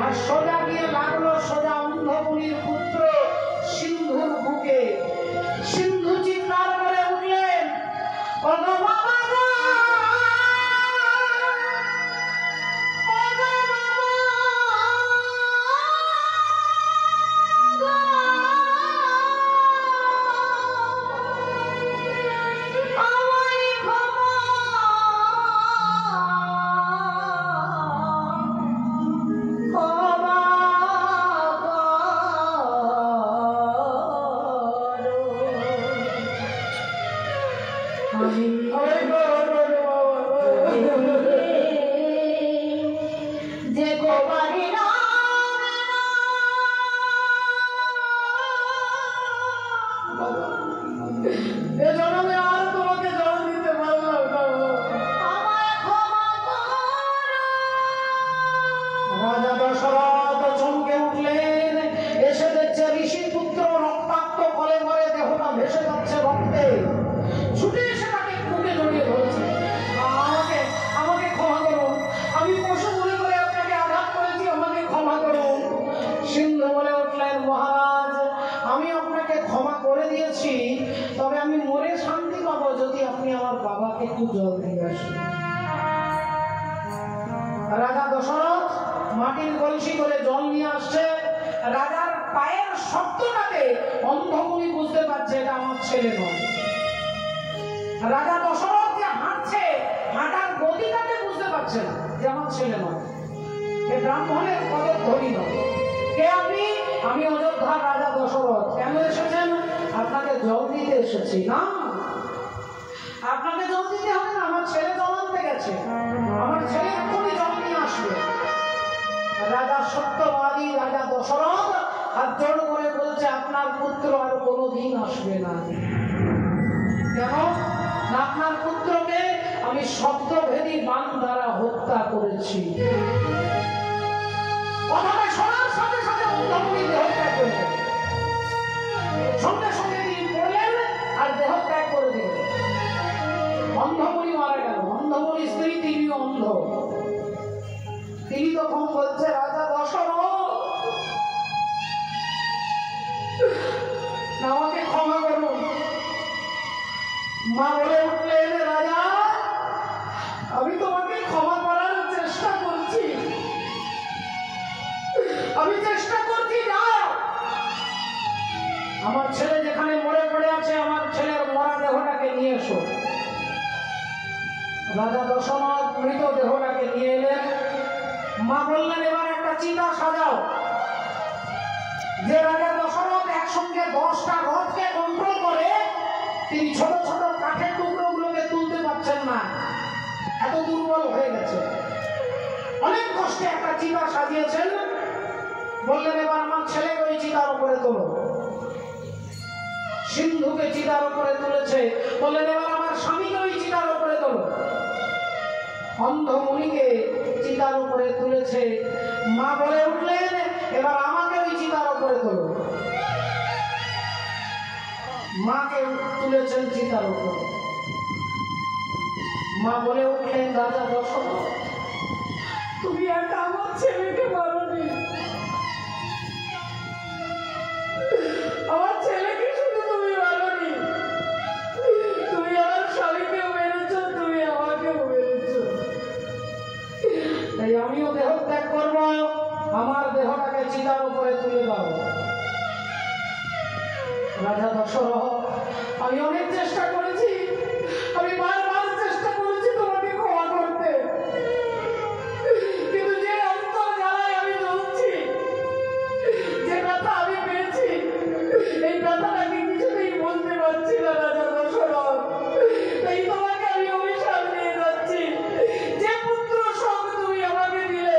আর সোজা গিয়ে লাগলো সোজা অন্ধমুনির পুত্র সিন্ধুর বুকে। সিন্ধু চিৎকার করে উঠলেন, ওগো বাবা গো, রাজা দশরথ মাটির কলসি করে জল নিয়ে আসছে। রাজার পায়ের শব্দটাতে অন্ধমুনি বুঝতে পারছে এটা আমার ছেলে নয়। রাজা দশরথ যে হাঁটছে, হাঁটার গতিটাতে বুঝতে পারছে না যে আমার ছেলে নয়, এ ব্রাহ্মণের পদধূলি নয়। কে আপনি? আমি অযোধ্যার রাজা দশরথ। কেন এসেছেন? আপনাকে জল দিতে এসেছি। না, আপনাকে জল দিতে হবে না, আমার ছেলে জল আনতে গেছে, আমার ছেলে এক্ষুনি জল নিয়ে আসবে। রাজা সত্যবাদী রাজা দশরথ হাত জোড় করে বলছে, আপনার পুত্র আর কোনোদিন আসবে না। কেন? আপনার পুত্রকে আমি শব্দভেদী বাণ দ্বারা হত্যা করেছি। কথাটা শোনার সাথে সাথে অন্ধমুনি দেহত্যাগ করলেন। সঙ্গে সঙ্গে তিনি পড়লেন আর দেহত্যাগ করে দিলেন। অন্ধমুনি মারা গেল। অন্ধমুনি স্ত্রী, তিনি অন্ধ। তিনি তখন বলছে, রাজা দশরথ আমাকে ক্ষমা করুন। মা বলে উঠলেন, রাজা আমি তোমাকে ক্ষমা করার চেষ্টা করছি, আমি চেষ্টা করছি, যাও আমার ছেলে যেখানে মরে পড়ে আছে আমার ছেলের মরা দেহটাকে নিয়ে এসো। রাজা দশরথ মৃত দেহটাকে নিয়ে এলেন। মা বললেন, এবার একটা চিতা সাজাও। যে রাজা দশরথ একসঙ্গে 10টা রথকে কন্ট্রোল করে, তিনি ছোট ছোট কাঠের টুকরোগুলোকে তুলতে পারছেন না, এত দুর্বল হয়ে গেছে। অনেক কষ্টে একটা চিতা সাজিয়েছেন। বললেন, এবার আমার ছেলেকে ওই চিতার উপরে তোলো। সিন্ধুকে চিতার উপরে তুলেছে। বললেন, এবার আমার স্বামীকে ওই চিতার উপরে তোলো। অন্ধমুনিকে চিতার উপরে তুলেছে। মা বলে উঠলেন, এবার আমাকে ওই চিতার উপরে তোলো। মাকে তুলেছেন চিতার উপরে। মা বলে উঠলেন, রাজা দশরথ তুমি একটা আমার ছেলেকে মারোনি, আমার ছেলেকে শুধু তুমি মারোনি, তুমি আমার স্বামীকেও মেরেছ, তুমি আমাকেও মেরেছ। তাই আমিও দেহ ত্যাগ করব, আমার দেহটাকে চিতার উপরে তুলে দাও। রাজা দশরথ, আমি অনেক চেষ্টা করেছি, আমি বারবার চেষ্টা করেছি তোমাকে ক্ষমা করতে, কিন্তু যে অন্তর জ্বালায় আমি জ্বলছি, যে ব্যথা আমি পেয়েছি, এই ব্যথাটাকে কিছুতেই বলতে পারছি না রাজা দশরথ। তাই তোমাকে আমি অভিশাপ নিয়ে যাচ্ছি, যে পুত্র শোক তুমি আমাকে দিলে,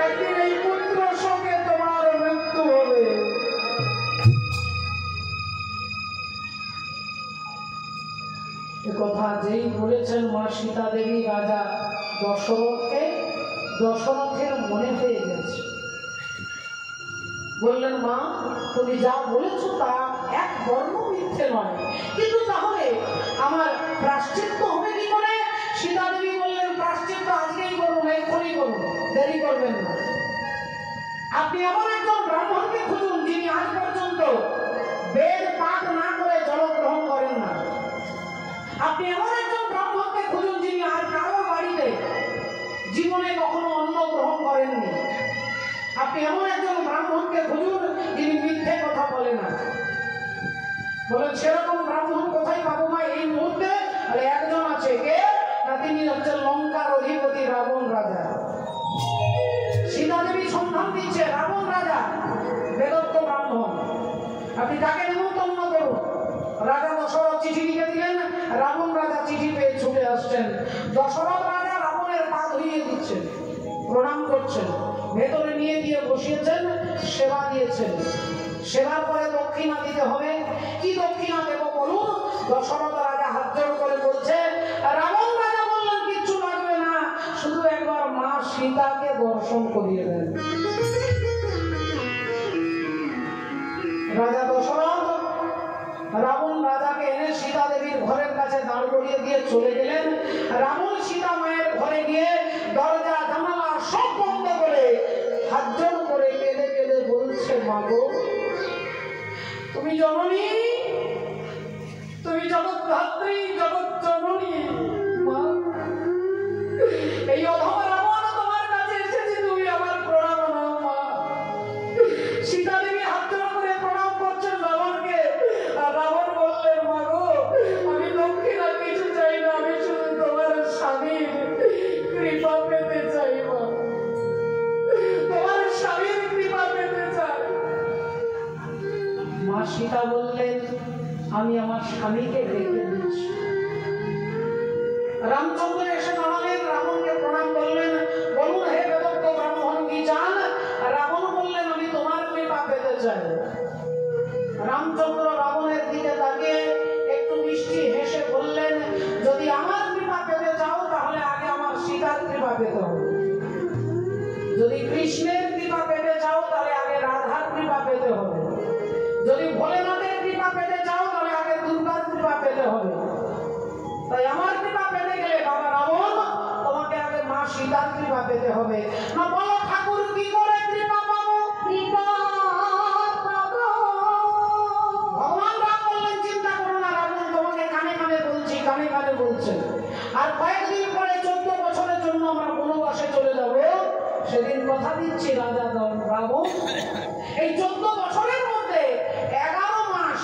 একদিন এই পুত্র শোকে তোমার মৃত্যু হবে। কথা যেই বলেছেন মা সীতা দেবী রাজা দশরথকে, দশরথের মনে হয়ে গেছে। বললেন, মা তুমি যা বলেছ তা এক বর্ণ মিথ্যে নয়, কিন্তু তাহলে আমার প্রায়শ্চিত্ত হবে কি করে? সীতা দেবী বললেন, প্রায়শ্চিত্ত আজকেই করুন, এক্ষুনি করুন, দেরি করবেন না। এমন একজন ব্রাহ্মণকে খুঁজুন যিনি আজ পর্যন্ত বেদ পাঠ না করে জল গ্রহণ করেন না। আপনি এমন একজন ব্রাহ্মণকে খুঁজুন যিনি আর কারো বাড়িতে জীবনে কখনো অন্ন গ্রহণ করেননি। আপনি এমন একজন ব্রাহ্মণকে খুঁজুন যিনি মিথ্যে কথা বলে না। বলেন সেরকম ব্রাহ্মণ কোথায় পাবো মা এই মুহূর্তে? একজন আছে, কে না? তিনি হচ্ছেন লঙ্কার অধিপতি রাবণ রাজা। সীতা দেবী সন্ধান দিচ্ছে রাবণ রাজা বেদত্ত ব্রাহ্মণ, আপনি তাকে নিমন্ত্রণ করুন। রাজা দশরথ চিঠি লিখে দিলেন, রাবণ রাজা চিঠি পেয়ে ছুটে আসছেন। দশরথ রাজা রাবণের পা ধুইয়ে দিচ্ছেন, প্রণাম করছেন, ভেতরে নিয়ে গিয়ে বসিয়েছেন, সেবা দিয়েছেন। সেবার পরে দক্ষিণা দিতে হবে। কি দক্ষিণা দেব বলুন? দশরথ রাজা হাত জোড় করে বলছে, রাবণ রাজা বললেন কিচ্ছু লাগবে না, শুধু একবার মা সীতাকে দর্শন করিয়ে দেন। রাজা দশরথ রাবণ রাজাকে এনে সীতা দেবীর ঘরের কাছে দাঁড় করিয়ে দিয়ে চলে গেলেন। রাবণ সীতা মায়ের ঘরে গিয়ে দরজা জানালা সব বন্ধ করে হাত জোড় করে কেঁদে কেঁদে বলছে, মাগো তুমি জননী, তুমি জগৎধাত্রী, জগৎ জননী। মা, এই অধম রাবণ তোমার কাছে এসেছে, তুমি আমার প্রণাম নাও মা। সীতা দেবী হাত জোড় করে প্রণাম করছেন রাবণকে। আর রাবণ বললেন, মাগো আমি দক্ষিণা কিছু চাই না, আমি শুধু তোমার স্বামীর কৃপা পেতে চাই মা, তোমার স্বামীর কৃপা পেতে চাই। মা সীতা বললেন, আমি আমার স্বামীকে রেখে দিচ্ছি। রামচন্দ্র এসে দাঁড়ালেন, রাবণকে প্রণাম করলেন, বলুন হে বেদজ্ঞ ব্রাহ্মণ কি চান? রাবণ বললেন, আমি তোমার কৃপা পেতে চাই। রামচন্দ্র রাবণের দিকে তাকিয়ে একটু মিষ্টি হেসে বললেন, যদি আমার কৃপা পেতে চাও তাহলে আগে আমার সীতার কৃপা পেতে হবে। যদি কৃষ্ণের কৃপা পেতে চাও তাহলে আগে রাধার কৃপা পেতে হবে। যদি ভোলেনাথের কৃপা পেতে চাও তাহলে আগে দুর্গার কৃপা পেতে হবে। তাই আমার কৃপা পেতে গেলে বাবা রাবণ তোমাকে আগে মা সীতার কৃপা পেতে হবে। না বলো ঠাকুর কি করে কৃপা পাবো? কৃপা পাবো। ভগবান রাম বললেন, চিন্তা করো না রাবণ, তোমাকে কানে কানে বলছি, কানে কানে বলছেন। আর কয়েকদিন পরে 14 বছরের জন্য আমরা বনবাসে চলে যাব। সেদিন কথা দিচ্ছি রাজা রাবণ, এই 14 বছরের মধ্যে 11 মাস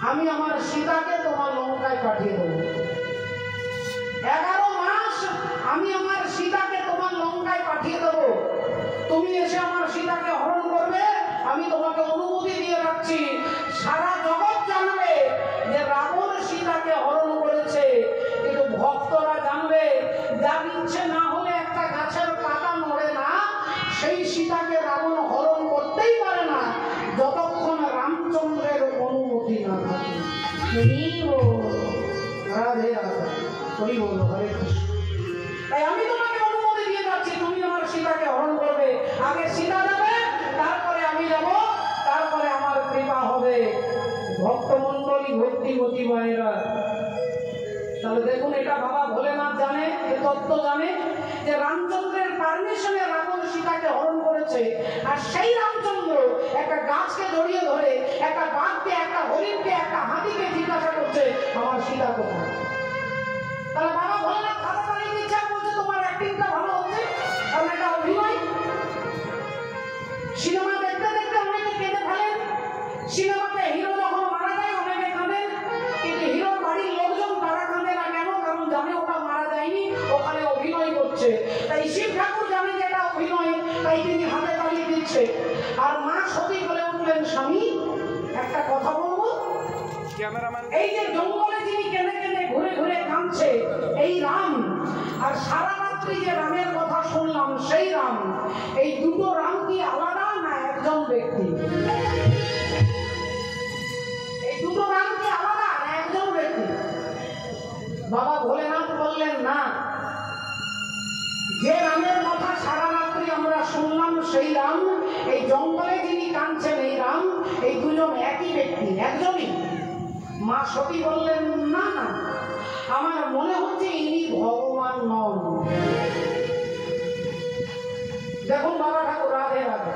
আমি আমার সীতাকে তোমার লঙ্কায় পাঠিয়ে দেবো। 11 মাস আমি আমার সীতাকে তোমার লঙ্কায় পাঠিয়ে দেবো। তুমি এসে আমার সীতাকে হরণ করবে, আমি তোমাকে অনুমতি দিয়ে রাখছি। সারা জগৎ জানবে যে রাবণ সীতাকে হরণ করেছে, কিন্তু ভক্তরা জানবে যার ইচ্ছে না হলে একটা গাছের পাতা নড়ে না, সেই সীতাকে রাবণ হরণ করতেই পারে না যতক্ষণ রামচন্দ্রের অনুমতি না থাকে। রাধে রাধে, হরি বল, হরে কৃষ্ণ। তাই আমি তোমাকে অনুমতি দিয়ে যাচ্ছি, তুমি আমার সীতাকে হরণ করবে। আগে সীতা যাবে, তারপরে আমি যাব, তারপরে আমার কৃপা হবে। ভক্তমন্ডলী, ভক্তিমতী মায়েরা, তাহলে দেখুন এটা বাবা ভোলেনাথ জানে, এ তত্ত্ব জানে যে রামচন্দ্রের পারমিশনে রাবণ সীতাকে হরণ করেছে। আর সেই রামচন্দ্র একটা গাছকে জড়িয়ে ধরে একটা বাঘকে, একটা হরিণকে, একটা হাতিকে জিজ্ঞাসা করছে, আমার সীতা কোথায়? তাহলে বাবা ভোলেনাথ খাতা বানিয়ে দিচ্ছে, বলছে তোমার অ্যাক্টিংটা ভালো হচ্ছে, কারণ এটা অভিনয়। সিনেমা দেখতে দেখতে অনেকে কেঁদে ফেলেন। সিনেমাতে হিরো যখন মারা যায় অনেকে কাঁদেন, কিন্তু হিরোর বাড়ির লোকজন তারা কাঁদে না কেন? কারণ জানে ওটা মারা যায়নি, ওখানে অভিনয় করছে। তাই শিব ঠাকুর জানে যে এটা অভিনয়, তাই তিনি হাতে তালি দিচ্ছে। আর মা সতী বলে উঠলেন, স্বামী একটা কথা বলবো। এই যে জঙ্গলে যিনি কেঁদে কেঁদে ঘুরে ঘুরে কাঁদছে, এই রাম, আর সারা রাত্রি যে রামের কথা শুনলাম সেই রাম, এই দুটো রাম কি আলাদা না একজন ব্যক্তি? এই দুটো রাম কি আলাদা না একজন ব্যক্তি? বাবা ভোলেনাথ বললেন, না, যে রামের কথা সারা রাত্রি আমরা শুনলাম সেই রাম, এই জঙ্গলে যিনি কাঁদছেন এই রাম, এই দুজন একই ব্যক্তি, একজনই। মা সতী বললেন, না না, আমার মনে হচ্ছে ইনি ভগবান নন। দেখুন বাবা ঠাকুর, রাধে রাধে।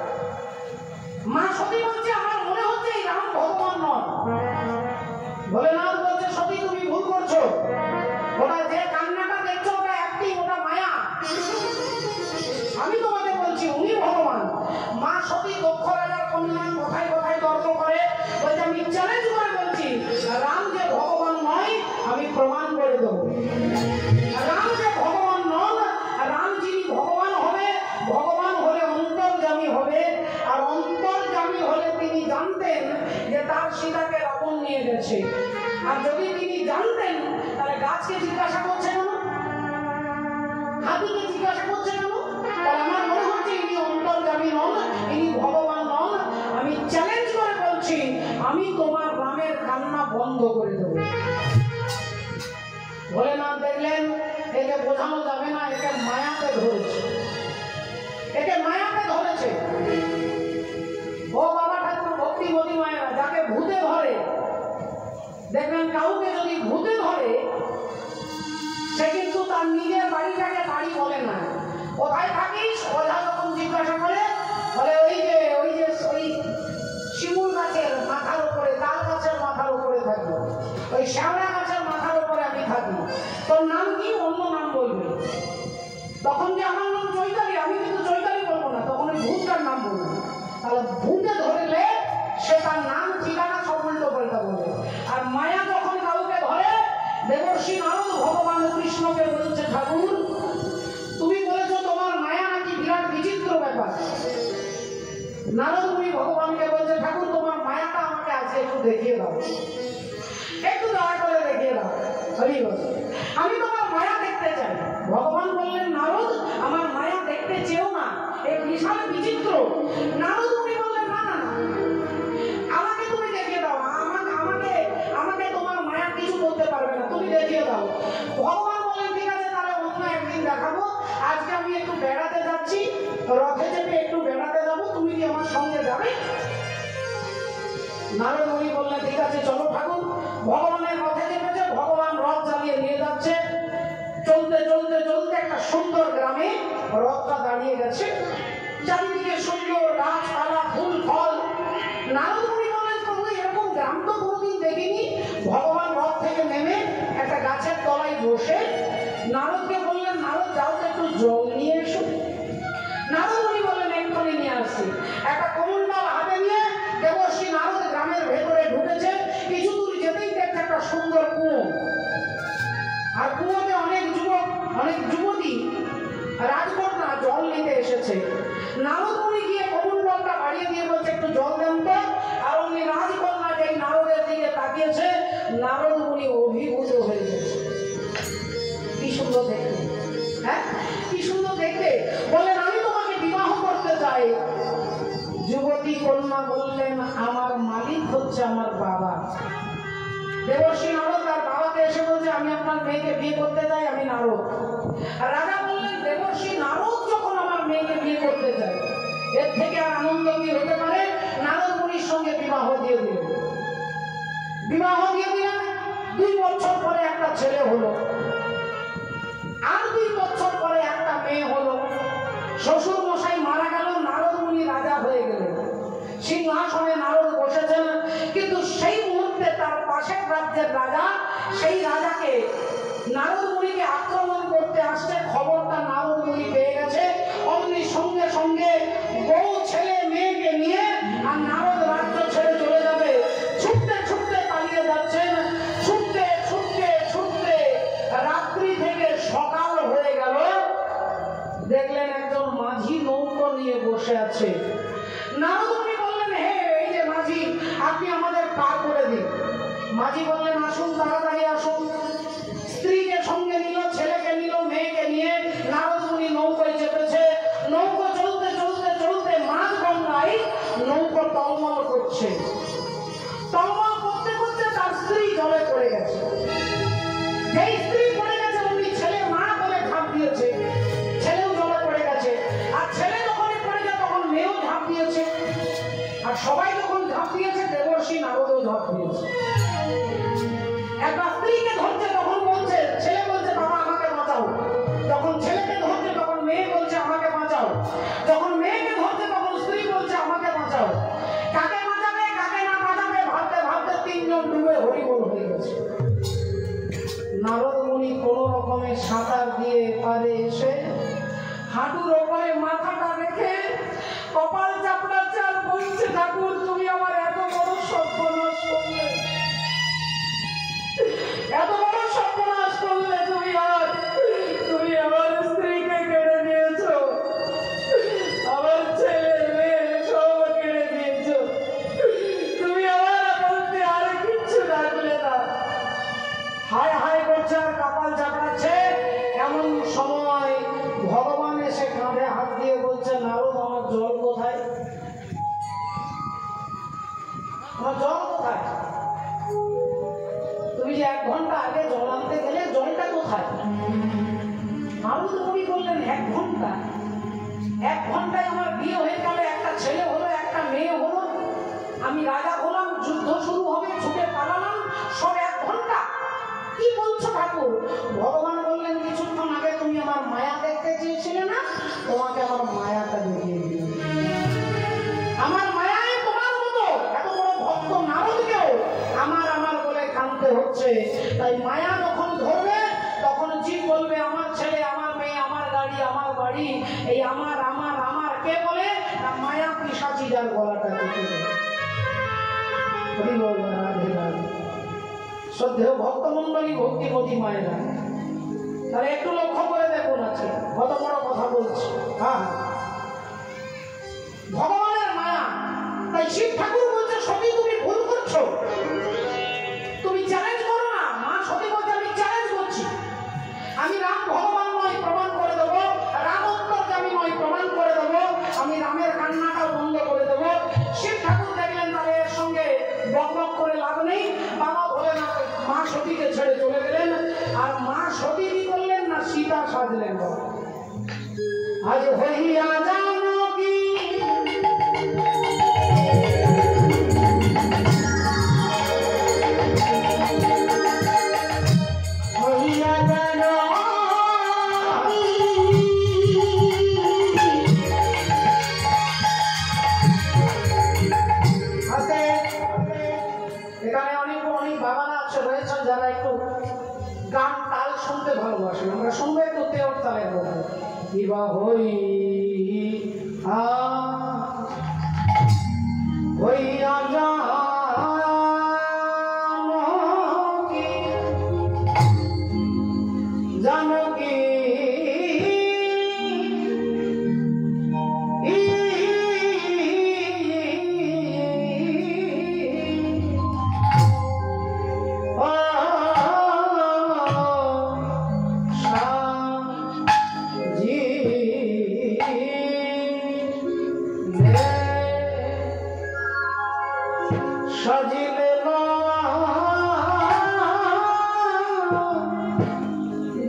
রাম যে ভগবান নন, রাম যিনি ভগবান হবে, ভগবান হলে অন্তর্যামী হবে, আর অন্তর্যামী হলে তিনি জানতেন যে তার সীতাকে রাবণ নিয়ে গেছে। আর যদি তিনি জানতেন তাহলে গাছকে জিজ্ঞাসা করছে কেন, হাতিকে জিজ্ঞাসা করছে কেন? তাহলে আমার মনে হচ্ছে ইনি অন্তর্যামী নন, ইনি ভগবান নন। আমি চ্যালেঞ্জ করে বলছি, আমি তোমার রামের কান্না বন্ধ করে দেব। ভোলেনাথ দেখলেন একে বোঝানো যাবে না, একে মায়াতে ধরেছে, একে মায়াতে ধরেছে। ও বাবা ঠাকুর ভক্তিমতী মায়েরা, যাকে ভূতে ধরে, দেখবেন কাউকে যদি ভূতে ধরে সে কিন্তু তার নিজের বাড়িটাকে বাড়ি বলে না। কোথায় থাকিস? ওঝা যখন জিজ্ঞাসা করে বলে ওই শিমুল গাছের মাথার উপরে, তাল গাছের মাথার উপরে থাকি, ওই শ্যাওড়া গাছের মাথার উপরে আমি থাকি। তোর নাম কি? অন্য নাম বলবে। তখন যে আমার নাম চৈতালি, আমি কিন্তু চৈতালি বলবো না, তখন ওই ভূতটার নাম বলবো। তাহলে ভূতে ধরলে সে তার নাম ঠিকানা সব উল্টো পাল্টা বলবে। আর মায়া যখন কাউকে ধরে, দেবর্ষি নারদ ভগবান কৃষ্ণকে বলছে, ঠাকুর তুমি বলেছো তোমার মায়া নাকি বিরাট বিচিত্র ব্যাপার। নারদ মুনি ভগবানকে বলছে, ঠাকুর তোমার মায়াটা আমাকে আজকে একটু দেখিয়ে দাও, একটু দয়া করে দেখিয়ে দাও। আমি তোমার মায়া দেখতে চাই। ভগবান বললেন, নারদ আমার মায়া দেখতে চেও না, এই বিশাল বিচিত্র। নারদ মুনি বললেন, না না না, আমাকে তুমি দেখিয়ে দাও, আমাকে তোমার মায়া কিছু করতে পারবে না, তুমি দেখিয়ে দাও। ভগবান বললেন, ঠিক আছে তাহলে অন্য একদিন দেখাবো, আজকে আমি একটু বেড়াতে যাচ্ছি, রথে চেপে একটু বেড়াতে যাবো, তুমি কি আমার সঙ্গে যাবে? নারদ মুনি বললেন, ঠিক আছে চলো ঠাকুর। ভগবানের রথে চেপেছে, ভগবান রথ চালিয়ে নিয়ে যাচ্ছে। চলতে চলতে চলতে একটা সুন্দর গ্রামে রথটা দাঁড়িয়ে গেছে, চারিদিকে সুন্দর গাছপালা, ফুল ফল। নারদ মুনি বললেন, প্রভু এরকম গ্রাম তো কোনোদিন দেখিনি। ভগবান রথ থেকে নেমে একটা গাছের তলায় বসে নারদকে বললেন, নারদ যাও তো একটু জল নিয়ে এসো। নারদ মুনি বললেন, এক্ষুনি নিয়ে আসছি। একটা কমণ্ডল হাতে নিয়ে দেবর্ষি নারদ গ্রামের ভেতরে ঢুকেছে। কিছু দূর যেতেই দেখছে একটা সুন্দর কুয়ো, আর কুয়োতে অনেক যুবক, অনেক যুবতী রাজকন্যা জল নিতে এসেছে। নারদ মুনি গিয়ে কমণ্ডলটা বাড়িয়ে দিয়ে বলছে, একটু জল দেন তো। আর উনি রাজকন্যা যেই নারদের দিকে তাকিয়েছে, নারদ মুনি অভিভূত হয়ে গেছে। কি সুন্দর দেখতে, হ্যাঁ কি সুন্দর দেখতে। বলেন, আমি তোমাকে বিবাহ করতে চাই। যুবতী কন্যা বললেন, আমার মালিক হচ্ছে আমার বাবা। দেবর্ষি নারদ তার বাবাকে এসে বলছে, আমি আপনার মেয়েকে বিয়ে করতে চাই, আমি নারদ। রাজা বললেন, দেবর্ষি নারদ যখন আমার মেয়েকে বিয়ে করতে চাই, এর থেকে আর আনন্দ কি হতে পারে? নারদ মুনির সঙ্গে বিবাহ দিয়ে দিলেন। বিবাহ দিয়ে দিলেন। 2 বছর পরে একটা ছেলে হলো, আর 2 বছর পরে একটা মেয়ে হলো। শ্বশুর মশাই মারা গেল, নারদ মুনি রাজা হয়ে গেলেন। সিংহাসনে নারদ বসেছেন, কিন্তু সেই মুহূর্তে তার পাশের রাজ্যের রাজা, সেই রাজাকে নারদ মুনিকে আক্রমণ করতে আসছে। খবরটা নারদ মুনি পেয়ে গেছে। অমনি সঙ্গে সঙ্গে বউ ছেলে মেয়েকে নিয়ে আর নারদ রাজ্য ছেড়ে চলে যাবে। ছুটতে ছুটতে পালিয়ে যাচ্ছেন, ছুটতে ছুটতে ছুটতে রাত্রি থেকে সকাল হয়ে গেল। দেখলেন একজন মাঝি নৌকো নিয়ে বসে আছে। নারদ মুনি বললেন, হে এই যে মাঝি, আপনি আমাদের পার করে দিন। মাঝি বললেন, আসুন তাড়াতাড়ি আসুন। স্ত্রীকে সঙ্গে নিল, ছেলেকে নিল, মেয়েকে নিয়ে নারদ মুনি নৌকোয় চেপেছে। নৌকো চলতে চলতে চলতে মাঝ গঙ্গায় নৌকো টলমল করছে। টলমল করতে করতে তার স্ত্রী জলে পড়ে গেছে। যেই স্ত্রী পড়ে গেছে, উনি ছেলে মা বলে ঝাঁপ দিয়েছে, ছেলেও জলে পড়ে গেছে। আর ছেলে যখনই পড়েছে তখন মেয়েও ঝাঁপ দিয়েছে। আর সবাই যখন ঝাঁপ দিয়েছে, দেবর্ষি নারদও ঝাঁপ দিয়েছে। একবার স্ত্রীকে ধরছে, তখন বলছে, ছেলে বলছে, বাবা আমাকে বাঁচাও। যখন ছেলেকে ধরছে তখন মেয়ে বলছে, আমাকে বাঁচাও। যখন মেয়েকে ধরছে তখন স্ত্রী বলছে, আমাকে বাঁচাও। কাকে বাঁচাবে কাকে না বাঁচাবে ভাবতে ভাবতে 3 জন ডুবে হরিবোল হয়ে গেছে। নারদ মুনি কোন রকমের সাঁতার দিয়ে পারে এসে হাঁটুর ওপরে মাথাটা রেখে কপাল চাপড়াচ্ছে আর বলছে, ঠাকুর তুমি আমার এত বড় সর্বনাশ করলে, এত বড় সর্বনাশ করলে। না মায়া পিশাচি যার গলাটা কেটে দেয়। হরি বল রাধে রাধে। শ্রদ্ধেয় ভক্তমণ্ডলী, ভক্তিমতী মায়েরা, তাহলে একটু লক্ষ্য করে দেখুন আছে কত বড় কথা বলছি। হ্যাঁ, ভগবানের মায়া। তাই শিব ঠাকুর বলছে সতী তুমি ভুল করছো, তুমি চ্যালেঞ্জ করো না। মা সতী বলছে আমি চ্যালেঞ্জ করছি, আমি রাম ভগবান নয় প্রমাণ করে দেবো, রাম অন্তর্যামী নয় প্রমাণ করে দেবো, আমি রামের কান্নাটাও বন্ধ করে দেবো। শিব ঠাকুর দেখলেন তাহলে এর সঙ্গে বকবক করে লাভ নেই, বাবা বলে না মা সতীকে ছেড়ে চলে গেলেন। আর মা সতী কি করলেন না সীতা সাজলেন। আজ হইয়া জানো কি হইয়া জানো হাতে। এখানে অনেক অনেক বাবারা আছে রয়েছেন যারা একটু গান তাল শুনতে ভালোবাসেন। আমরা শুনবো একটু তেওর তালের মধ্যে। কিবা হইয়া জানো কি সাজিলে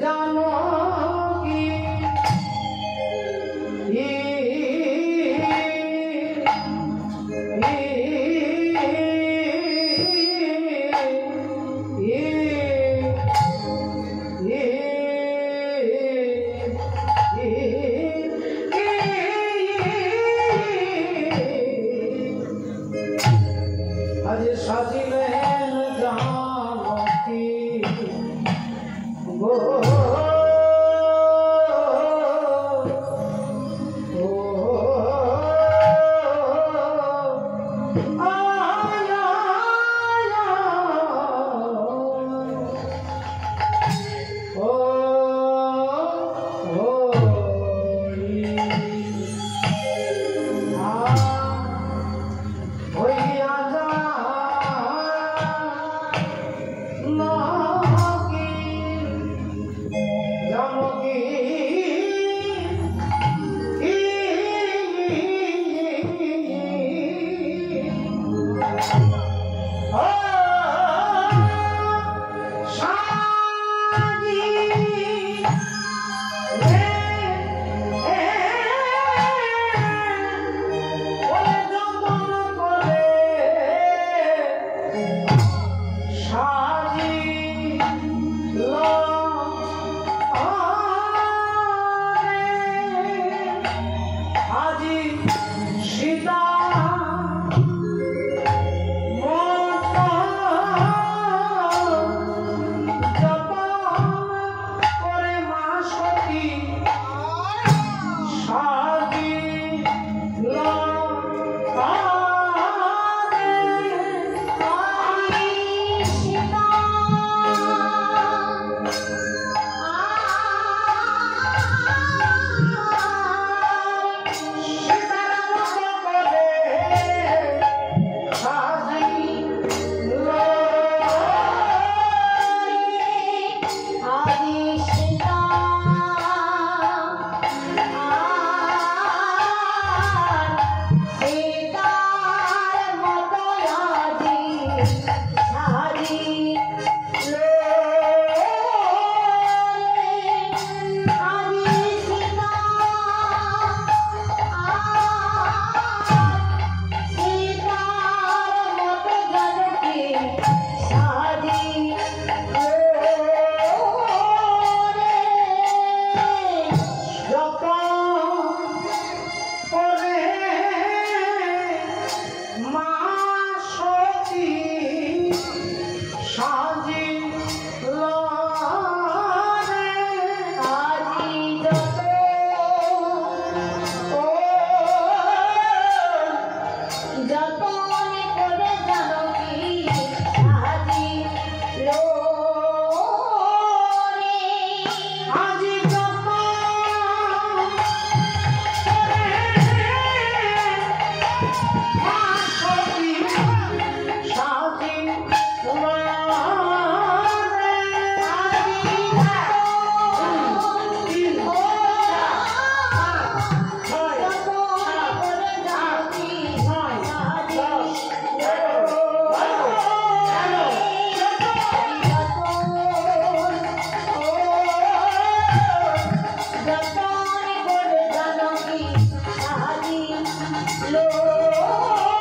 জানো কি আজ Lord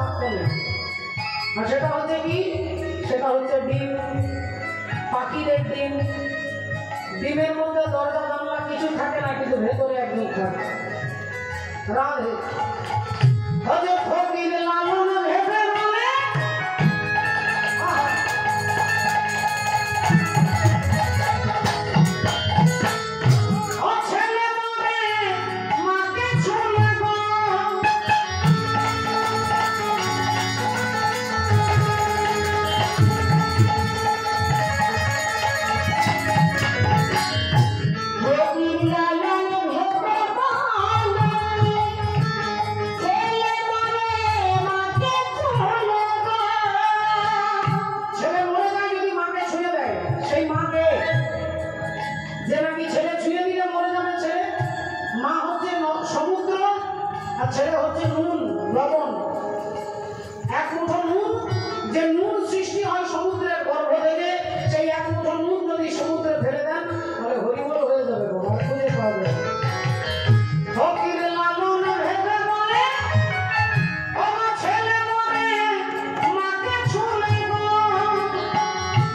থাকতো না। আর সেটা হচ্ছে কি, সেটা হচ্ছে ডিম, পাখিদের ডিম। ডিমের মধ্যে দরজা জানলা কিছু থাকে না, কিন্তু ভেতরে একদম থাকে। রাধে হজে ফকির লালন ভেবে বলে ছেলে হচ্ছে নুন, লবণ। এক মুঠো নুন, যে নুন সৃষ্টি হয় সমুদ্রের গর্ভ থেকে, সেই এক মুঠো নুন যদি সমুদ্রে ফেলে দেন তাহলে হরিবল হয়ে যাবে, খুঁজে পাওয়া যাবে। ফকির লালন ভেবে বলে আমার ছেলে মরে মাকে ছুলে গো,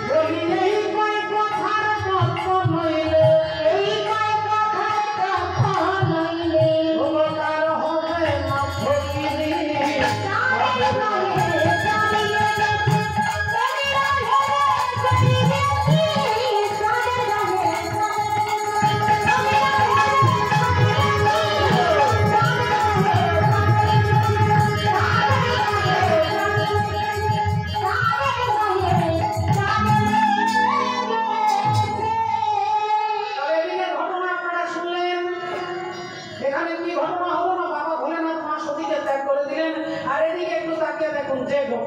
বলি এই কয় কথার তত্ত্ব নইলে, এই কয় কথার তত্ত্ব নইলে উপকার হবে না ফকিরি।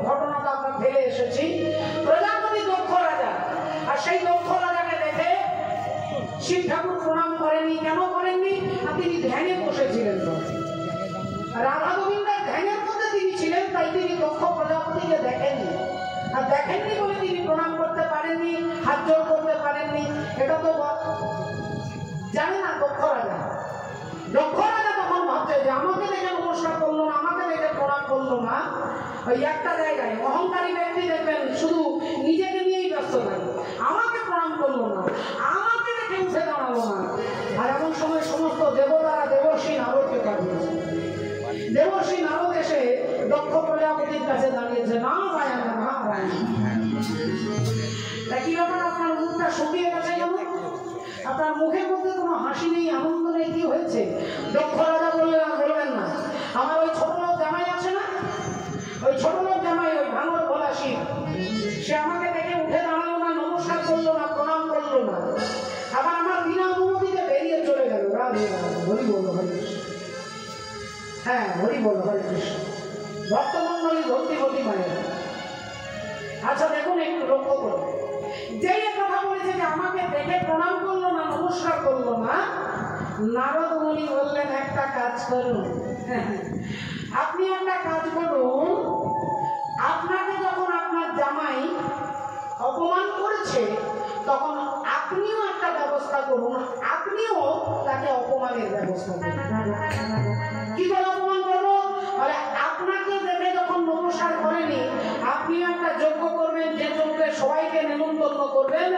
ঘটনাটা আমরা ফেলে এসেছি। প্রজাপতি দক্ষ রাজা, আর সেই দক্ষ রাজাকে দেখে শিব ঠাকুর প্রণাম করেননি। কেন করেননি? তিনি ধ্যানে বসেছিলেন। রাধা গোবিন্দের ধ্যানের মধ্যে তিনি ছিলেন, তাই তিনি দক্ষ প্রজাপতিকে দেখেননি। আর দেখেননি বলে তিনি প্রণাম করতে পারেননি, হাত জোড় করতে পারেননি। এটা তো জানে না দক্ষ রাজা। দক্ষ রাজা তখন ভাবছে যে আমাকে দেখে নমস্কার করলো না, আমাকে দেখে প্রণাম করলো না। ওই একটা জায়গায় অহংকারী ব্যক্তি দেখবেন শুধু নিজেকে নিয়েই ব্যস্ত থাকে, আমাকে প্রণাম করলো না, আমাকে দেখে উঠে দাঁড়ালো না। আর এমন সময় সমস্ত দেবতারা দেবর্ষি নারদকে পাঠিয়েছে। দেবর্ষি নারদ এসে দক্ষ প্রজাপতির কাছে দাঁড়িয়েছে, না রায়ণ না রায়ণ। কি ব্যাপার, আপনার মুখটা শুকিয়ে গেছে কেন? আপনার মুখের মধ্যে কোনো হাসি নেই, আনন্দ নেই, কি হয়েছে? দক্ষ রাজা বললেন, আর বলবেন না, আমার ওই ছোট লোক জামাই আছে না, ওই ছোট লোক জামাই, ওই ভাঙর ভোলা শিব, সে আমাকে দেখে উঠে দাঁড়ালো না, নমস্কার করলো না, প্রণাম করলো না, আবার আমার বিনা অনুমতিতে বেরিয়ে চলে গেল। রাধে রাধে, হরি বল হরে কৃষ্ণ। হ্যাঁ, হরি বল হরে কৃষ্ণ। ভক্তমন্ডলী ভক্তিবতী মায়ের। আচ্ছা দেখুন, একটু লক্ষ্য করুন, যেই কথা বলেছে যে আমাকে দেখে প্রণাম করলো না, নমস্কার করলো না, নারদ মুনি বললেন একটা কাজ করুন, আপনি একটা কাজ করুন, আপনাকে যখন আপনার জামাই অপমান করেছে তখন আপনিও একটা ব্যবস্থা করুন, আপনিও তাকে অপমানের ব্যবস্থা করুন। কি করে অপমান করবো? বলে আপনাকে দেখে যখন নমস্কার করেনি, আপনিও একটা যজ্ঞ করবেন, যে যজ্ঞে সবাইকে নিমন্ত্রণ করবেন,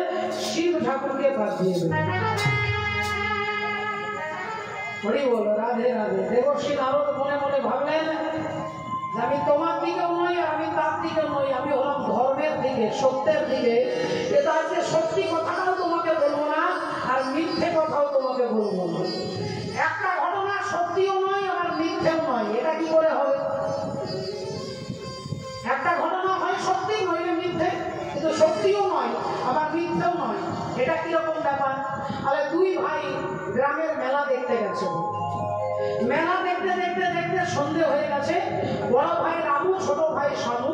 শিব ঠাকুরকে বাদ দিয়ে দেবেন। হরি বল, রাধে রাধে। দেবর্ষি নারদ মনে মনে ভাবলেন আমি তোমার দিকেও নই, আমি তার দিকে নই, আমি হলাম ধর্মের দিকে, সত্যের দিকে। এটা আজকে সত্যি কথাটাও তোমাকে বলবো না, আর মিথ্যে কথাও তোমাকে বলবো না। একটা ঘটনা সত্যিও নয়, আবার মিথ্যেও নয়, এটা কি করে হবে? একটা ঘটনা হয় সত্যি, নইলে মিথ্যে, কিন্তু সত্যিও নয় আবার মিথ্যেও নয়, এটা কিরকম ব্যাপার? আরে দুই ভাই গ্রামের মেলা দেখতে গেছে। মেলা দেখতে দেখতে দেখতে সন্ধে হয়ে গেছে। বড় ভাই রামু, ছোট ভাই শামু।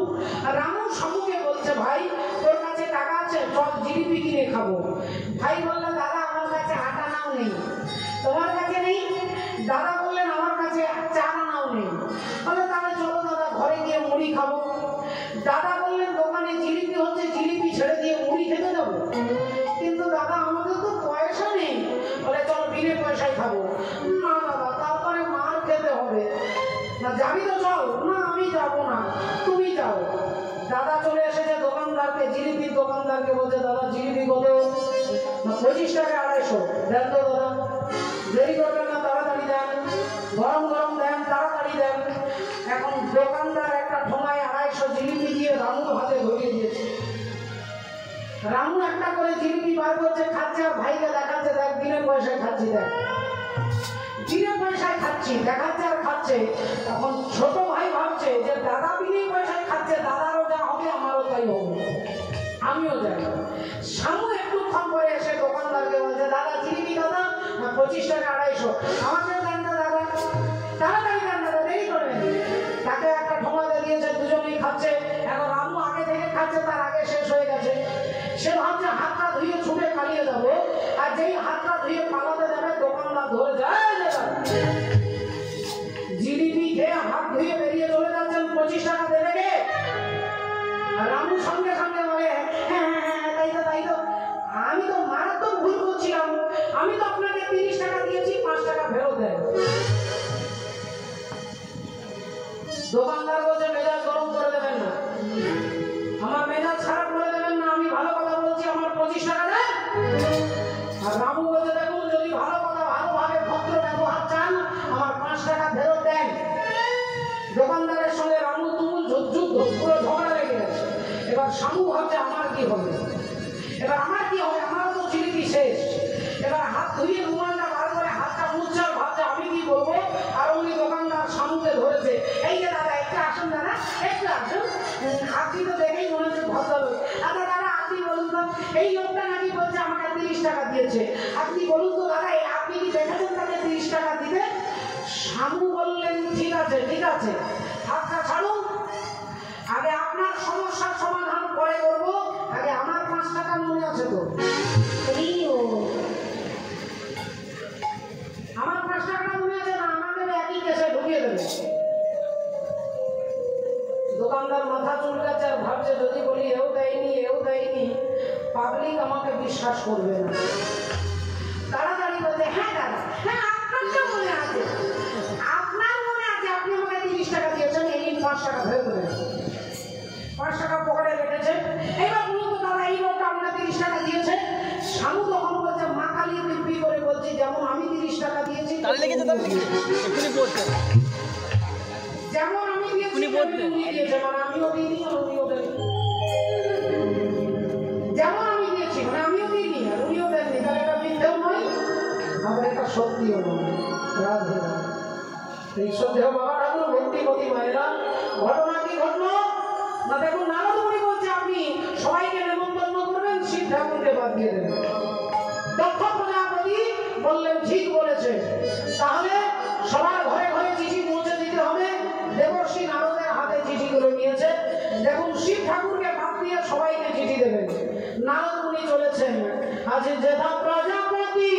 রামু শামুকে বলছে, ভাই তোর কাছে টাকা আছে, চল জিলিপি কিনে খাবো। ভাই বললেন, দাদা আমার কাছে আটা নাও নেই। তোমার কাছে নেই? দাদা বললেন, আমার কাছে 4 আনাও নেই। বলে তাহলে চলো দাদা ঘরে গিয়ে মুড়ি খাবো। দাদা বললেন, দোকানে জিলিপি হচ্ছে, জিলিপি ছেড়ে দিয়ে মুড়ি খেতে যাবো? কিন্তু দাদা আমাদের তো পয়সা নেই। বলে চল বিনে পয়সায় খাবো। না দাদা, তারপরে মার খেতে হবে। না যাবি তো চল। না আমি যাবো না। দোকানদারকে বলছে, দাদা জিলিপি কত? 25 টাকা 250। দেন তো দাদা, দেরি করবেন না, তাড়াতাড়ি দেন, গরম গরম দেন, তাড়াতাড়ি দেন। এখন দোকানদার একটা ঠোঙায় 250 জিলিপি দিয়ে রামুর হাতে ধরিয়ে দিয়েছে। রামু একটা করে জিলিপি বার করছে, খাচ্ছে, আর ভাইকে দেখাচ্ছে, দেখ বিনা পয়সায় খাচ্ছি, দেখ বিনা পয়সায় খাচ্ছি, দেখাচ্ছে আর খাচ্ছে। তখন ছোট ভাই ভাবছে যে দাদা বিনা পয়সায় খাচ্ছে, দাদারও যা হবে আমারও তাই হবে, আমিও যাই। শামু একটুক্ষণ পরে এসে দোকানদারকে বলছে, দাদা জিলিপি দাদা 25 টাকা 250, আমাদের দেন না দাদা, তাড়াতাড়ি দেন দাদা, দেরি করবেন। তাকে একটা ঠোঙাতে দিয়েছে, দুজনেই খাচ্ছে। এখন রামু আগে থেকে খাচ্ছে, তার আগে শেষ হয়ে গেছে। সে ভাবছে হাতটা ধুয়ে ছুটে পালিয়ে যাবো, আর যেই হাতটা ধুয়ে পালাতে যাবে দোকানদার ধরে যায়, জিলিপি খেয়ে হাত ধুয়ে বেরিয়ে চলে যাচ্ছেন, 25 টাকা দেবে কে? রামু সঙ্গে সঙ্গে বলে, হ্যাঁ হ্যাঁ তাই তো তাই তো, আমি তো মারাত্মক ভুল করছিলাম, আমি তো আপনাকে 30 টাকা দিয়েছি, 5 টাকা ফেরত দেন। দোকানদার বলছে, মেজাজ গরম করে দেবেন না, আমার মেজাজ খারাপ করে দেবেন না, আমি ভালো কথা বলছি, আমার 25 টাকা দেন। আর রামু বলছে, দেখুন যদি ভালো কথা ভালোভাবে ভদ্র ব্যবহার চান, আমার 5 টাকা ফেরত দেন। দোকানদারের সঙ্গে রামু তুমুল যুদ্ধ, পুরো ঝগড়া লেগে গেছে। এবার শামু ভাবছে আমার কি হবে, এবার আমার কি হবে, আমার তো জিলিপি শেষ। এবার হাত ধুয়ে রুমালটা বার করে হাতটা মুছছে, আর ভাবছে আমি কি করবো। আর উনি দোকানদার শামুকে ধরেছে, এই যে দাদা একটু আসুন, দাদা একটু আসুন, আপনি তো দেখেই মনে হচ্ছে ভদ্রলোক। আচ্ছা দাদা আপনি বলুন তো, এই লোকটা নাকি বলছে আমাকে 30 টাকা দিয়েছে, আপনি বলুন তো দাদা, আপনি কি দেখেছেন তাকে 30 টাকা দিতে? শামু বললেন, ঠিক আছে ঠিক আছে, হাতটা ছাড়ুন, আগে আপনার সমস্যার সমাধান পরে করবো, আগে আমার 5 টাকা মনে আছে তো? আমার 5 টাকা মনে আছে না? আমাকে একই কেসে ঢুকিয়ে দেবে। দোকানদার মাথা চুলকাচ্ছে, আর ভাবছে যদি বলি এও দেয়নি, পাবলিক আমাকে বিশ্বাস করবে না। তাড়াতাড়ি বলছে, হ্যাঁ দাদা, হ্যাঁ আপনার তো মনে আছে, আপনার মনে আছে, আপনি আমাকে 30 টাকা দিয়েছেন, এই 5 টাকা ফেরত দেবেন। 5 টাকা পকেটে রেখেছে। এবার বলুন তো দাদা, এই লোকটা আপনার 30 টাকা দিয়েছে? শামু তখন বলছে, মা কালী দিব্যি করে বলছি, যেমন আমি 30 টাকা দিয়েছি, যেমন আমি দিয়েছি উনি দিয়েছে, মানে আমিও দিইনি আর উনিও দেননি। যেমন আমি দিয়েছি মানে আমিও দিইনি আর উনিও দেননি, তাহলে এটা মিথ্যেও নয়, আবার এটা সত্যিও নয়। রাধে এই সন্দেহ বাবা ঠাকুর ভক্তিমতী মায়েরা, ঘটনা কি ঘটলো না? দেখুন নারদ মুনি বলছে, আপনি সবাইকে নেমন্তন্ন করবেন, শিব ঠাকুরকে বাদ দিয়ে দেবেন। দক্ষ প্রজাপতি বললেন, ঠিক বলেছে, তাহলে সবার ঘরে ঘরে চিঠি পৌঁছে দিতে হবে। দেবর্ষি নারদের হাতে চিঠিগুলো নিয়েছে। দেখুন শিব ঠাকুরকে বাদ দিয়ে সবাইকে চিঠি দেবেন। নারদ মুনি চলেছেন, আজ যেথা প্রজাপতি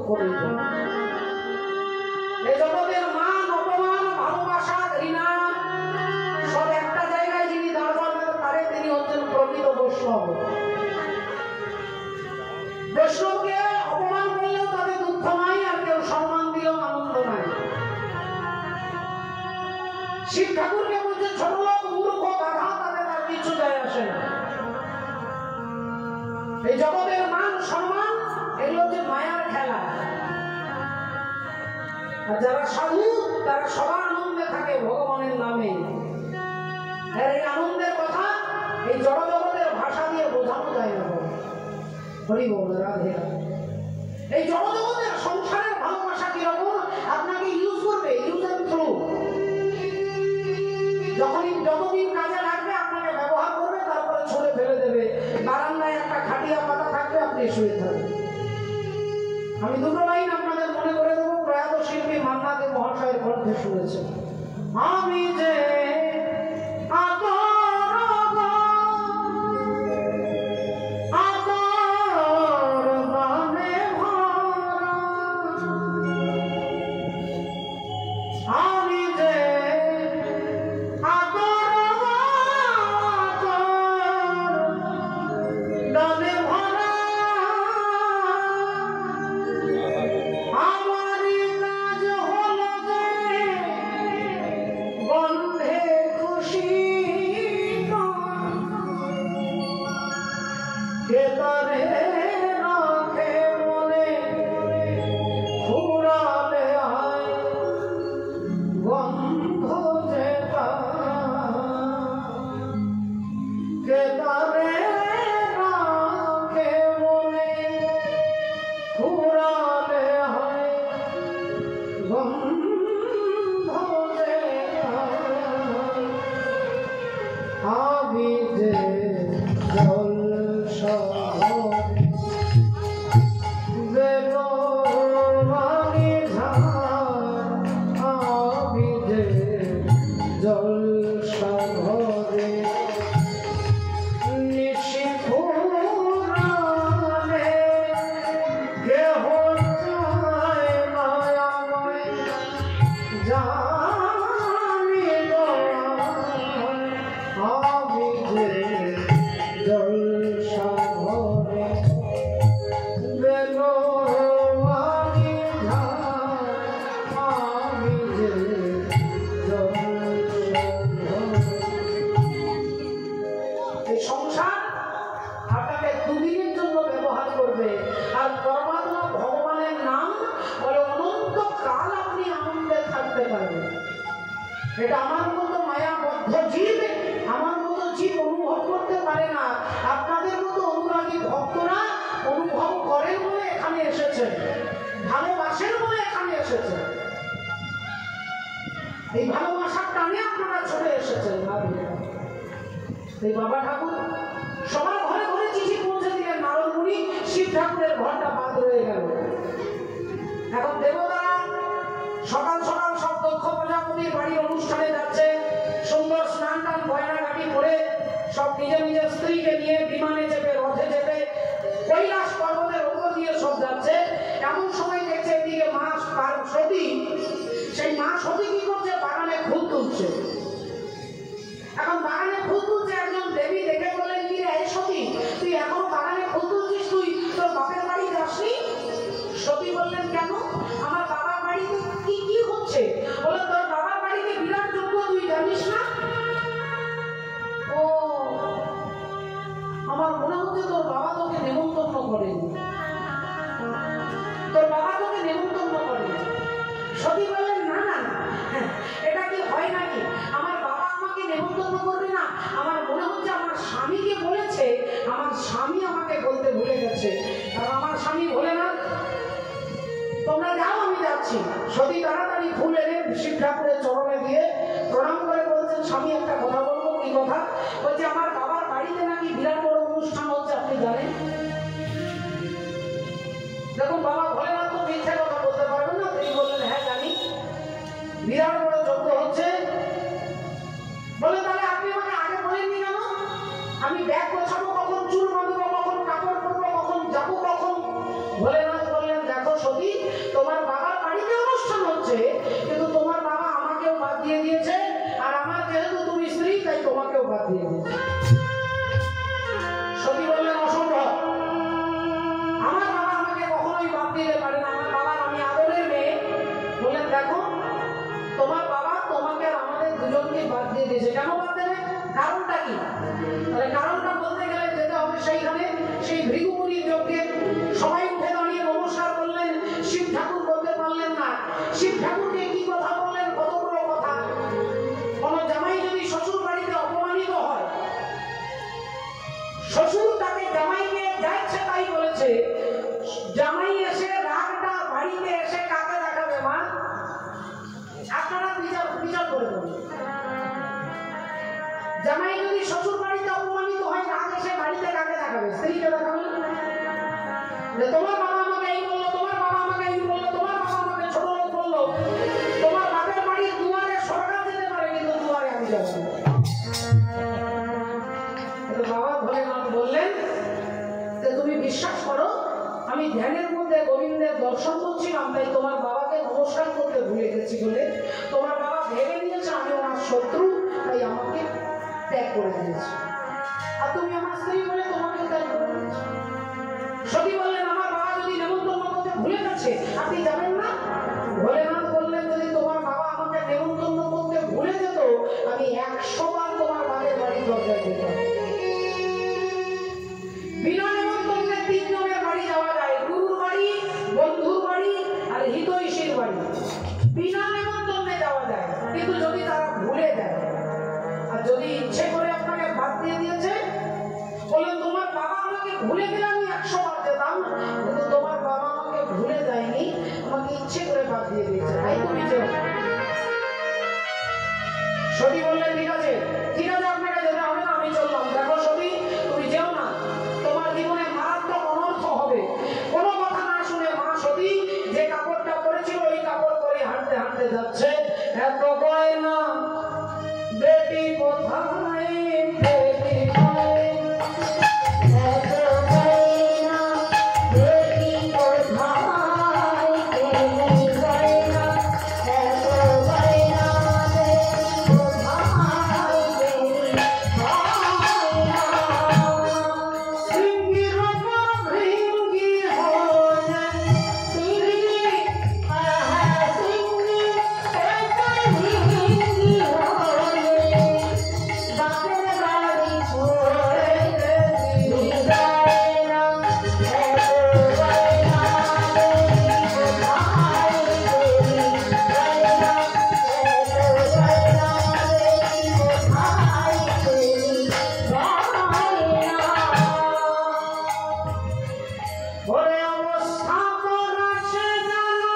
করে দেন। এই জগতের মান অপমান ভালোবাসা ঘৃণা সব একটা জায়গায় যিনি দাঁড় করেন তিনি হচ্ছেন প্রকৃত বৈষ্ণব। বৈষ্ণবকে অপমান করলেও তাদের দুঃখ নাই, আর কেউ সম্মান দিলেও আনন্দ নাই। শিব ঠাকুরকে বলছে ছোট লোক মূর্খ গাধা, তাদের আর কিছু যায় আসে না। এই জগতের মান সম্মান এগুলো হচ্ছে মায়ার খেলা। আর যারা সাধু তারা সবার আনন্দে থাকে ভগবানের নামে। এই আনন্দের কথা এই জড় জগতের ভাষা দিয়ে বোঝানো যায় না। হরি বল রাধে রাধে। এই জড় জগতের সংসারের ভালোবাসা কিরকম আপনাকে ইউজ করবে, ইউজ এন্ড থ্রো। যতদিন কাজে লাগবে আপনাকে ব্যবহার করবে, তারপরে ছুঁড়ে ফেলে দেবে। বারান্দায় একটা খাটিয়া পাতা থাকবে, আপনি শুয়ে থাকবেন। আমি দুটো লাইন আপনাদের মনে করে দেবো, প্রয়াত শিল্পী মান্না দে মহাশয়ের কণ্ঠে শুনেছেন। আমি যে এটা আমার মতো মায়াবদ্ধ জীব, আমার মতো জীব অনুভব করতে পারে না। আপনাদের মতো অনুরাগী ভক্তরা অনুভব করেন বলে এখানে এসেছেন, ভালোবাসেন বলে এখানে এসেছেন। এই ভালোবাসার টানে আপনারা চলে এসেছেন। এই বাবা ঠাকুর সবার ঘরে ঘরে চিঠি পৌঁছে দিলেন। নারদ মুনি শিব ঠাকুরের ঘরটা বাদ রয়ে গেল। এখন দেবতারা সকাল সকাল সব দক্ষ প্রজাপতির বাড়ির অনুষ্ঠানে যাচ্ছে, সুন্দর স্নান টান গয়নাগাটি করে সব নিজের নিজের স্ত্রীকে নিয়ে বিমানে চেপে রথে চেপে কৈলাস পর্বতের উপর দিয়ে সব যাচ্ছে। এমন সময় দেখছে এদিকে মা সতী, সেই মা সতী কি করছে, বাগানে ফুল তুলছে। এখন বাগানে ফুল তুলছে, একজন দেবী দেখে বলেন কি রে সতী, তুই এখনো বাগানে ফুল তুলছিস, তুই তোর বাপের বাড়ি যাসনি? সতী বললেন কেন, আমার বাবার বাড়িতে কি কি হচ্ছে? বলে তোর বাবার বাড়িতে বিরাট যজ্ঞ, তুই জানিস না? ও, আমার মনে হচ্ছে তোর বাবা তোকে নেমন্তন্ন করেনি, তোর বাবা তোকে নেমন্তন্ন করেনি। সতী বললেন না না না, এটা কি হয় নাকি? আমার বাবা আমাকে নেমন্তন্ন করবে না? আমার মনে হচ্ছে আমার স্বামীকে বলেছে, আমার স্বামী আমাকে বলতে ভুলে গেছে। আর আমার স্বামী বলে না, তোমরা যাও আমি যাচ্ছি। সতী তাড়াতাড়ি ফুল এনে শিব ঠাকুরের চরণে গিয়ে প্রণাম করে বলছেন, স্বামী একটা কথা বলবো। কি কথা? বলছে আমার বাবার বাড়িতে নাকি বিরাট বড় অনুষ্ঠান হচ্ছে, আপনি জানেন? দেখুন বাবা ভোলেনাথ তো মিথ্যে কথা বলতে পারবেন না। তিনি বললেন হ্যাঁ জানি, বিরাট বড় যজ্ঞ হচ্ছে। বলে তাহলে আপনি আমাকে আগে বলেননি কেন? আমি ব্যাগ গোছাবো কখন, চুল বাঁধবো কখন, কাপড় পরবো কখন, যাবো কখন? ভোলেনাথ বললেন দেখো সতী, তোমার বাবার বাড়িতে অনুষ্ঠান হচ্ছে, কিন্তু তোমার বাবা আমাকেও বাদ দিয়ে দিয়েছে, আর আমার যেহেতু তুমি স্ত্রী তাই তোমাকেও বাদ দিয়ে দিয়েছে। সতী বললেন অসম্ভব, আমার বাবা আমাকে কখনোই বাদ দিতে পারে না, আমার বাবার আমি আদরের মেয়ে। বললেন দেখো তোমার বাবা তোমাকে আর আমাদের দুজনকে বাদ দিয়ে দিয়েছে, কেন বাদ দেবে, কারণটা কি? তাহলে কারণটা বলতে গেলে যেতে হবে সেইখানে, সেই ভৃগুমুনির যজ্ঞে সবাই উঠে দাঁড়িয়ে নমস্কার করলেন, শিব ঠাকুর বলতে পারলেন না। শিব ঠাকুরকে কি কথা বললেন, কতগুলো কথা। কোন জামাই যদি শ্বশুর বাড়িতে অপমানিত হয়, শ্বশুর তাকে জামাইকে যাচ্ছে তাই বলেছে, জামাই এসে রাগটা বাড়িতে এসে কাকে দেখাবে মা? আপনারা বিচার করে বলুন। জামাই যদি শ্বশুর বাড়িতে অপমানিত হয়, রাগ এসে বাড়িতে কাকে দেখাবে? স্ত্রীকে দেখাবে। তোমার বাবা আমাকে এই বললো, তোমার বাবা আমাকে এই বললো, তোমার বাবা আমাকে ছোট লোক বললো। তোমার বাপের বাড়ির দুয়ারে সরকার যেতে পারে, কিন্তু দুয়ারে আমি যাব না। বাবা ভোলেনাথ বললেন যে তুমি বিশ্বাস করো, আমি ধ্যানের মধ্যে গোবিন্দের দর্শন করছিলাম, তাই তোমার বাবাকে নমস্কার করতে ভুলে গেছি বলে তোমার বাবা ভেবে নিয়েছে আমি ওনার শত্রু, তাই আমাকে ত্যাগ করে দিয়েছে, আর তুমি আমার স্ত্রী বলে তোমাকে ত্যাগ করে দিয়েছো। সতী বললেন আমার বাবা যদি নেমন্তন্ন করতে ভুলে গেছে আপনি যাবেন না? ভোলেনাথ বললেন যদি তোমার বাবা আমাকে নেমন্তন্ন করতে ভুলে যেত, আমি 100 বার তোমার বাবার বাড়ির দরজায় যেতাম। বিনা নেমন্তন্নে 3 জনের বাড়ি যাওয়া যায়, গুরুর বাড়ি, বন্ধুর বাড়ি আর হিতৈষীর বাড়ি। বিনা নেমন্তন্নে যাওয়া যায়, কিন্তু যদি তারা ভুলে যায়, আর যদি ইচ্ছে করে আপনাকে বাদ দিয়ে দিয়েছে, বললেন তোমার বাবা আমাকে ভুলে গেলে আমি 100 বার যেতাম, কিন্তু তোমার বাবা আমাকে ভুলে যায়নি, আমাকে ইচ্ছে করে বাদ দিয়ে দিয়েছে, তাই তুমি যেও। সতী বললেন ঠিক আছে ঠিক আছে, আপনাকে যেতে হবে না, আমি চললাম। দেখো সতী তুমি যেও না, তোমার জীবনে মারাত্মক অনর্থ হবে। কোনো কথা না শুনে মা সতী যে কাপড়টা পরেছিল ওই কাপড় পরে হাঁটতে হাঁটতে যাচ্ছে। এত গয়না বেটি কোথায়, বেটি কোথায়, এত গয়না বেটি কোথায়, বেটি গয়না, এত গয়না বেটি কোথায়, বেটি গয়না। সিংহীর উপর ভৃঙ্গি হয়ে সিংহী, সিংহী একাই ভৃঙ্গি হয়ে বাপের বাড়ি ছোড়ে গেলি গয়না, এত গয়না বেটি কোথায়, বেটি গয়না, এত গয়না বেটি কোথায়, বেটি গয়না। ওরে অবস্থা তোর আছে জানা,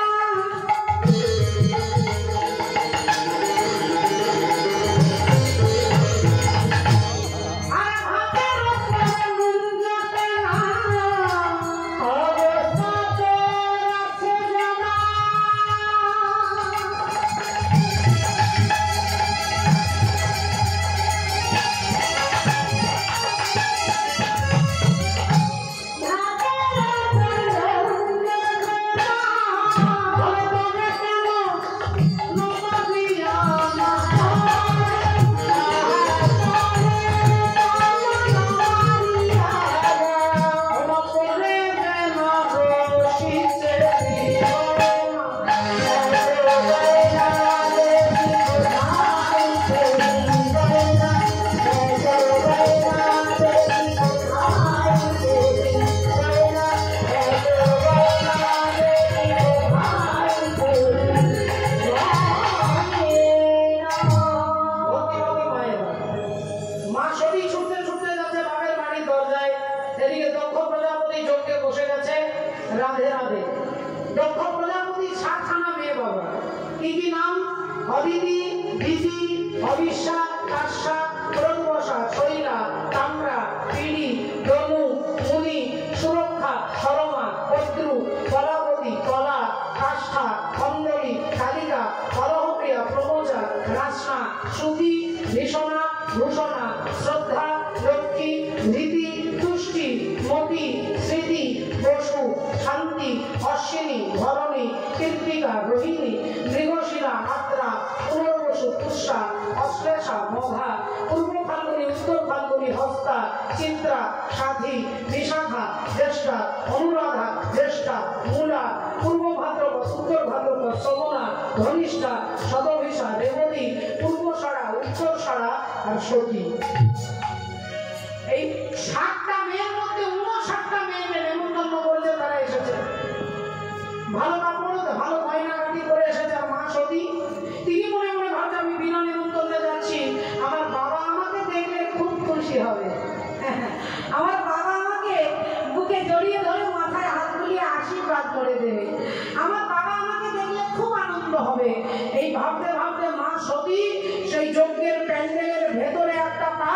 আর হাতের উপরে নুন জোটে না, অবস্থা তোর আছে জানা। মা সতী ছুটতে ছুটতে যাচ্ছে বাপের বাড়ির দরজায়। এদিকে দক্ষ প্রজাপতি যজ্ঞে বসে গেছে। রাধে রাধে। দক্ষ প্রজাপতি 7খানা মেয়ে বাবা। কি কি নাম? অদিতি, দিতি, অবিশ্যা, কাশ্যা, প্রঙ্গসা, শৈলা, তাম্রা, পিড়ি, দনু, মুনি, সুরক্ষা, সরমা, পদ্রু, কলাবতী, কলা, কাষ্ঠা, অঞ্জলি, কালিকা, কলহপ্রিয়া, প্রমোজা, রাসনা, সুতি, ভীষণা, ভূষণা, শ্রদ্ধা, লক্ষ্মী, ধৃতি, তুষ্টি, মতি, স্মৃতি, বসু, শান্তি, অশ্বিনী, ধরণী, কৃত্তিকা, রোহিণী, মৃগশিরা, আদ্রা, পুনর্বসু, পুষ্যা, অশ্লেষা, মঘা, পূর্ব ফাল্গুনী, উত্তর ফাল্গুনী, হস্তা, চিত্রা, সাথী, বিশাখা, জ্যেষ্ঠা, অনুরাধা, জ্যেষ্ঠা, মূলা, পূর্ব ভাদ্রপদ, উত্তর ভাদ্রপদ, শ্রবণা, ধনিষ্ঠা, শতভিষা, রেবতী, পূর্বসারা, উত্তরসারা আর সতী। এই 7টা মেয়ের মধ্যে 59টা মেয়েকে নেমন্তন্ন করেছে, তারা এসেছে। ভালো কাপড়, ভালো গয়নাগাটি করে এসেছে। আর মা সতী তিনি মনে মনে ভাবছে আমি বিনা নেমন্তন্নে যাচ্ছি, আমার বাবা আমাকে দেখলে খুব খুশি হবে, আমার বাবা আমাকে বুকে জড়িয়ে ধরে মাথায় হাত বুলিয়ে আশীর্বাদ করে দেবে, আমার বাবা আমাকে দেখলে খুব আনন্দ হবে। এই ভাবতে ভাবতে মা সতী সেই যজ্ঞের প্যান্ডেলের ভেতরে একটা পা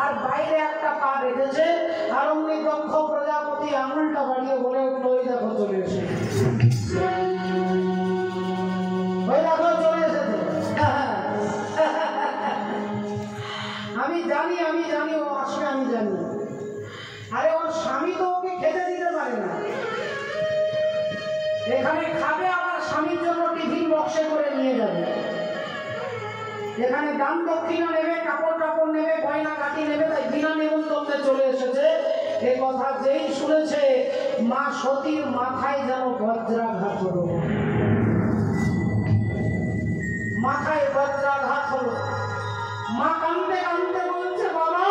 আর বাইরে একটা পা বেঁধেছে। আর অমনি দক্ষ প্রজাপতি আঙুলটা বাড়িয়ে বলে উঠলো, ওই দেখো চলে এসেছে, ওই দেখো চলে এসেছে। আমি জানি ও আসবে, আমি জানি। আরে ওর স্বামী তো ওকে খেতে দিতে পারে না, এখানে খাবে আবার স্বামীর জন্য টিফিন বক্সে করে নিয়ে যাবে, এখানে দান দক্ষিণা নেবে, কাপড় টাপড় নেবে, গয়না কাটি নেবে, তাই বিনা নেমন্তন্নে চলে এসেছে। এ কথা যেই শুনেছে মা সতীর মাথায় যেন বজ্রাঘাত হলো, মাথায় বজ্রাঘাত হলো। মা কাঁদতে কাঁদতে বলছে, বাবা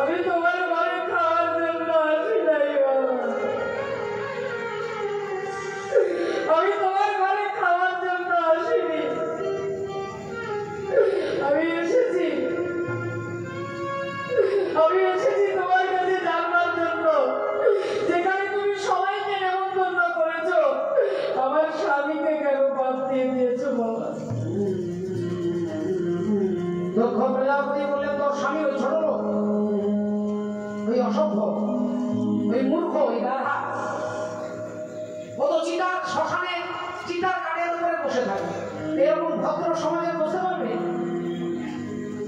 আমি তোমার ঘরে খাওয়ার জন্য আসি নাই, বাবা আমি তোমার ঘরে খাওয়ার জন্য আসিনি, আমি এসেছি তোমার কাছে জানবার জন্য, যেখানে তুমি সবাইকে নেমন্তন্ন করেছো আমার স্বামীকে কেন বাদ দিয়ে দিয়েছো বাবা। দক্ষ প্রজাপতি বললেন, তোর স্বামী ওই ছোট লোক, ওই অসভ্য, ওই মূর্খ, ওই গাধা, ও তো চিতার শ্মশানে চিতার কাঠের উপরে বসে থাকে, এরকম ভদ্র সমাজে বসে পারবে?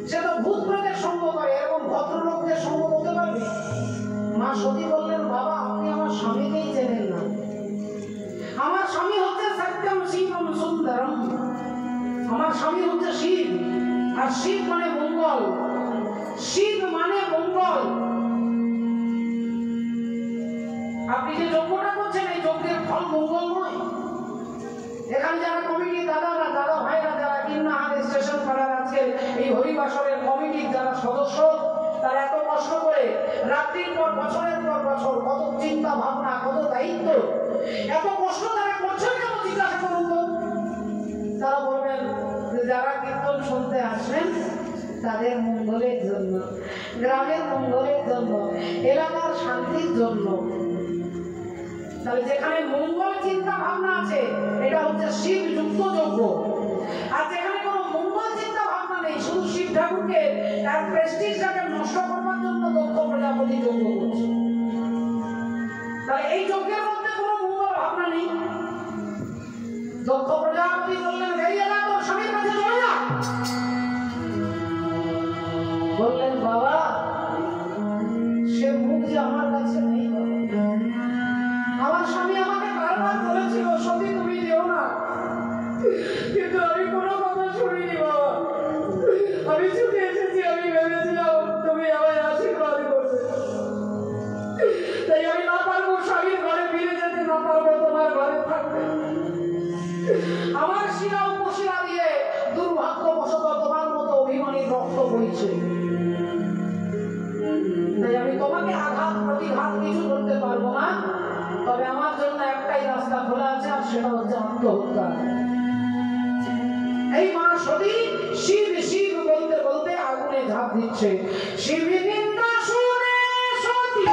সে তো ভূত প্রেতের সঙ্গ করে, এরকম ভদ্রলোকদের সঙ্গ করতে পারবে? মা সতী বললেন, বাবা আপনি আমার স্বামীকেই চেনেন না, আমার স্বামী হচ্ছে সত্যম শিবম সুন্দরম, আমার স্বামী হচ্ছে শিব, আর শিব মানে মঙ্গল, শিব মানে মঙ্গল। আপনি যে যজ্ঞটা করছেন এই যজ্ঞের ফল মঙ্গলময়। এখানে যারা কমিটি দাদা ভাইরা যারা কিন্নাহার স্টেশন পাড়ার আজকের এই হরিবাসরের কমিটির যারা সদস্য, তারা এত কষ্ট করে রাত্রির পর বছরের পর বছর কত চিন্তা ভাবনা, কত দায়িত্ব, এত কষ্ট তারা করছেন কেন জিজ্ঞাসা করুন তো। তারা বলবেন যে যারা কীর্তন শুনতে আসেন তাদের মঙ্গলের জন্য, গ্রামের মঙ্গলের জন্য, এলাকার শান্তির জন্য। তাহলে যেখানে মঙ্গল চিন্তা ভাবনা আছে এটা হচ্ছে শিব যুক্ত যজ্ঞ, আর যেখানে কোনো মঙ্গল চিন্তা ভাবনা নেই, শুধু শিব ঠাকুরকে তার প্রেস্টিজটাকে নষ্ট করবার জন্য দক্ষ প্রজাপতি যজ্ঞ করছে, তাহলে এই যজ্ঞের মধ্যে কোনো মঙ্গল ভাবনা নেই। দক্ষ প্রজাপতি বললেন, বেরিয়ে যা, তোর স্বামীর কাছে চলে যা। বললেন, বাবা সে মুখ যে আমার কাছে নেই, আমার স্বামী আমাকে বারবার বলেছিল সতী তুমি যেও না, কিন্তু আমি কোনো কথা শুনিনি বাবা, আমি ছুটে এসেছি, আমি ভেবেছিলাম তুমি আমায় আশীর্বাদ করবে, তাই আমি না পারবো স্বামীর ঘরে ফিরে যেতে, না পারবো তোমার ঘরে থাকতে, আমার শিরা উপশিরা দিয়ে দুর্ভাগ্যবশত তোমার মতো অভিমানী রক্ত বইছে, তাই আমি তোমাকে আঘাত প্রতিঘাত কিছু করতে পারবো না, তবে আমার জন্য একটাই রাস্তা খোলা আছে, আর সেটা হচ্ছে আত্মহত্যা। এই মা সতী শিব শিব বলতে বলতে আগুনে ঝাঁপ দিচ্ছে। শিবের নিন্দা শুনে সতী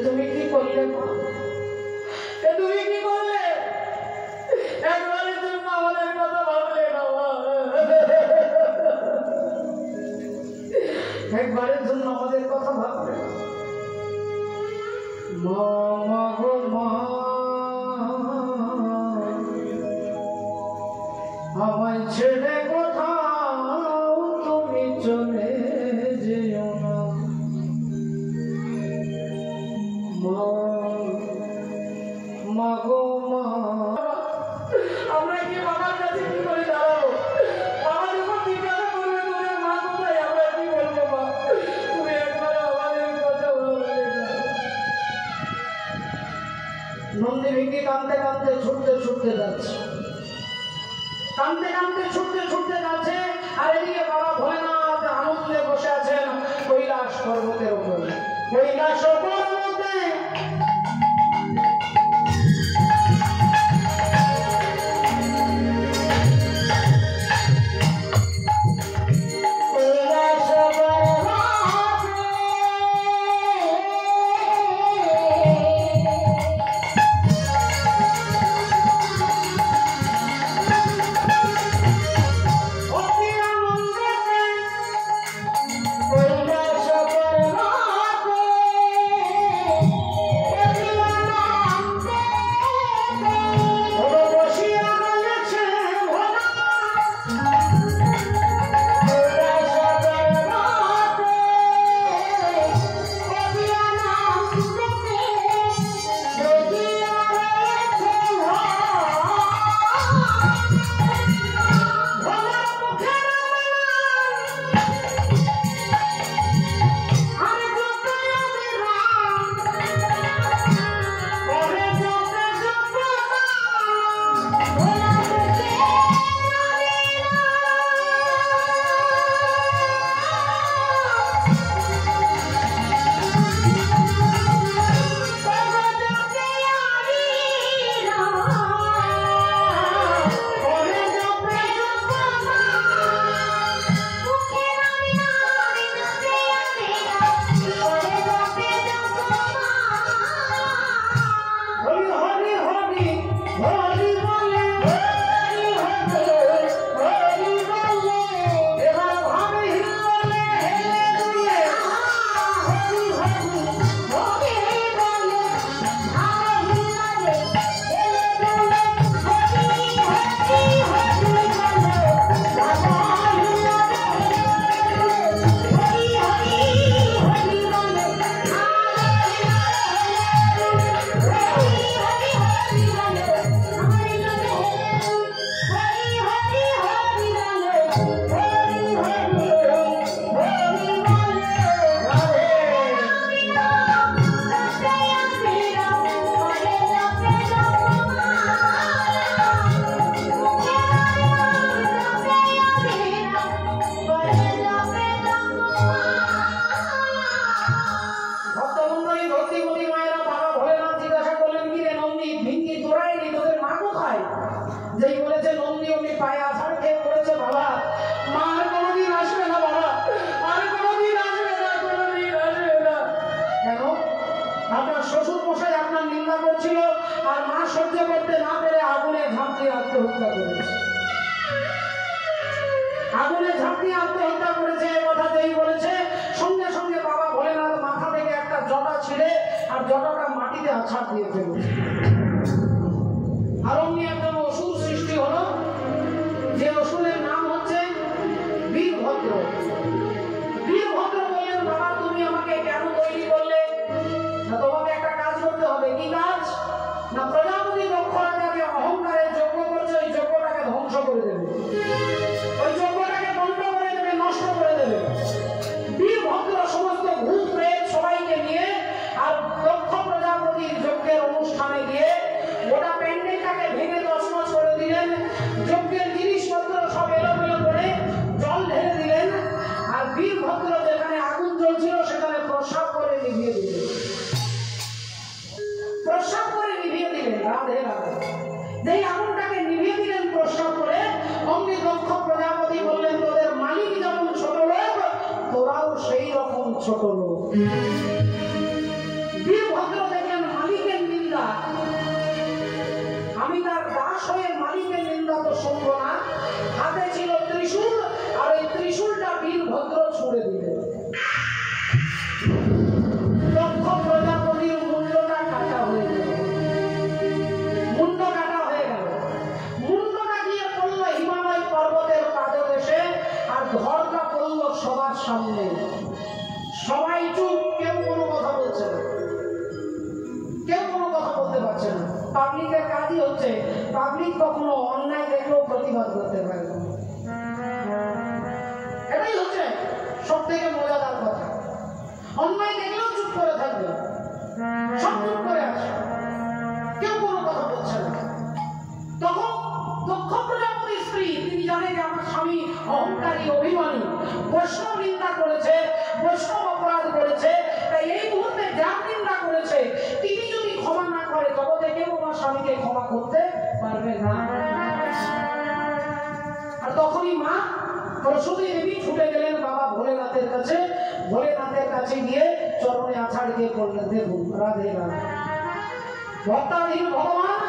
তুমি কি করলে মা? তুমি কি করলে? একবারের জন্য আমাদের কথা ভাবলে না মা, একবারের জন্য আমাদের কথা ভাবলে মা। মা গো মা, আমায় ছেড়ে কোথাও তুমি চলে যেও না মা। মা গো মা, আমরা কি বাবার কাছে কি করে দাঁড়াবো? বাবা যখন জিজ্ঞাসা করবে তোমার মা কোথায়, আমরা কি বলবো? মা তুমি একবার আমাদের কথা বলবে না। নন্দী ভিঙ্গি কাঁদতে কাঁদতে ছুটতে ছুটতে যাচ্ছে, কাঁদতে কাঁদতে ছুটতে ছুটতে যাচ্ছে। আর এদিকে বাবা ভোলেনাথ আনন্দে বসে আছেন কৈলাস পর্বতের উপরে। কৈলাস পর্বতে যেই বলেছে নন্দী অমনি পায়ে আছাড় খেয়ে পড়েছে। বাবা মা আর কোনোদিন আসবে না, বাবা আর কোনোদিন আসবে না, কোনোদিন আসবে না। কেন? আপনার শ্বশুর মশাই আপনার নিন্দা করছিল আর মা সহ্য করতে না পেরে আগুনে ঝাঁপ দিয়ে আত্মহত্যা করেছে। আগুনে ঝাঁপ দিয়ে আত্মহত্যা করেছে। এ কথা যেই বলেছে সঙ্গে সঙ্গে বাবা ভোলেনাথ মাথা থেকে একটা জটা ছিঁড়ে আর জটাটা মাটিতে আছাড় দিয়ে ফেলেছে। আর অমনি একজন অসুর সৃষ্টি হলো, যে অসুরের নাম হচ্ছে বীরভদ্র। বীরভদ্র বললেন, বাবা তুমি আমাকে কেন তৈরি করলে? না তোমাকে একটা কাজ করতে হবে। কি কাজ? না প্রজাপতি দক্ষ রাজাকে অহংকারে যজ্ঞ করছে, ওই যজ্ঞটাকে ধ্বংস করে দেবে, ওই যজ্ঞটাকে বন্ধ করে দেবে, নষ্ট করে দেবে। বীরভদ্র সমস্ত ভূত প্রেত সবাইকে নিয়ে আর দক্ষ প্রজাপতির যজ্ঞের অনুষ্ঠানে গিয়ে ওটা প্যান্ডেলটাকে ভেঙে তছনছ করে দিলেন। যজ্ঞের জিনিসপত্র সব এলোমেলো করে জল ঢেলে দিলেন। আর বীরভদ্র যেখানে আগুন জ্বলছিল সেখানে প্রসাব করে নিভিয়ে দিলেন। প্রসাব করে নিভিয়ে দিলেন। রাধে রাধে। যেই আগুনটাকে নিভিয়ে দিলেন প্রসাব করে, অমনি দক্ষ প্রজাপতি বললেন, তোদের মালিক যেমন ছোট লোক তোরাও সেই রকম ছোট লোক। বীরভদ্র আমি তার দাস হয়ে মালিকের নিন্দা তো শুনবো না। হাতে ছিল ত্রিশূল, আর এই ত্রিশূলটা বীরভদ্র ছুঁড়ে দিলেন। দক্ষ প্রজাপতির মুন্ডটা কাটা হয়ে গেল, মুন্ড কাটা হয়ে গেল। মুন্ডটা গিয়ে পড়লো হিমালয় পর্বতের পাদদেশে, আর ধরটা পড়লো সবার সামনে। সবাই চুপ, কেউ কোনো কথা বলছে না, কেউ কোনো কথা বলতে পারছে না। পাবলিকের কাজই হচ্ছে পাবলিক কখনো অন্যায় দেখলেও প্রতিবাদ করতে পারে না। এটাই হচ্ছে সব থেকে মজাদার কথা। অন্যায় দেখলেও চুপ করে থাকবে, সব চুপ করে আসে, কেউ কোনো কথা বলছে না। তখন দক্ষ প্রজাপতির স্ত্রী, তিনি জানেন যে আমার স্বামী অহংকারী, অভিমানী, বৈষ্ণব নিন্দা করেছে, বৈষ্ণব অপরাধ করেছে, তাই এই মুহূর্তে যার নিন্দা করেছে তিনি যদি ক্ষমা না করে জগতে কেউ আমার স্বামীকে ক্ষমা করতে পারবে না। আর তখনই মা প্রসূতি দেবী ছুটে গেলেন বাবা ভোলেনাথের কাছে। ভোলেনাথের কাছে গিয়ে চরণে আছাড় দিয়ে পড়লেন, দেখুন রাধে রাধে। ভক্তাধীন ভগবান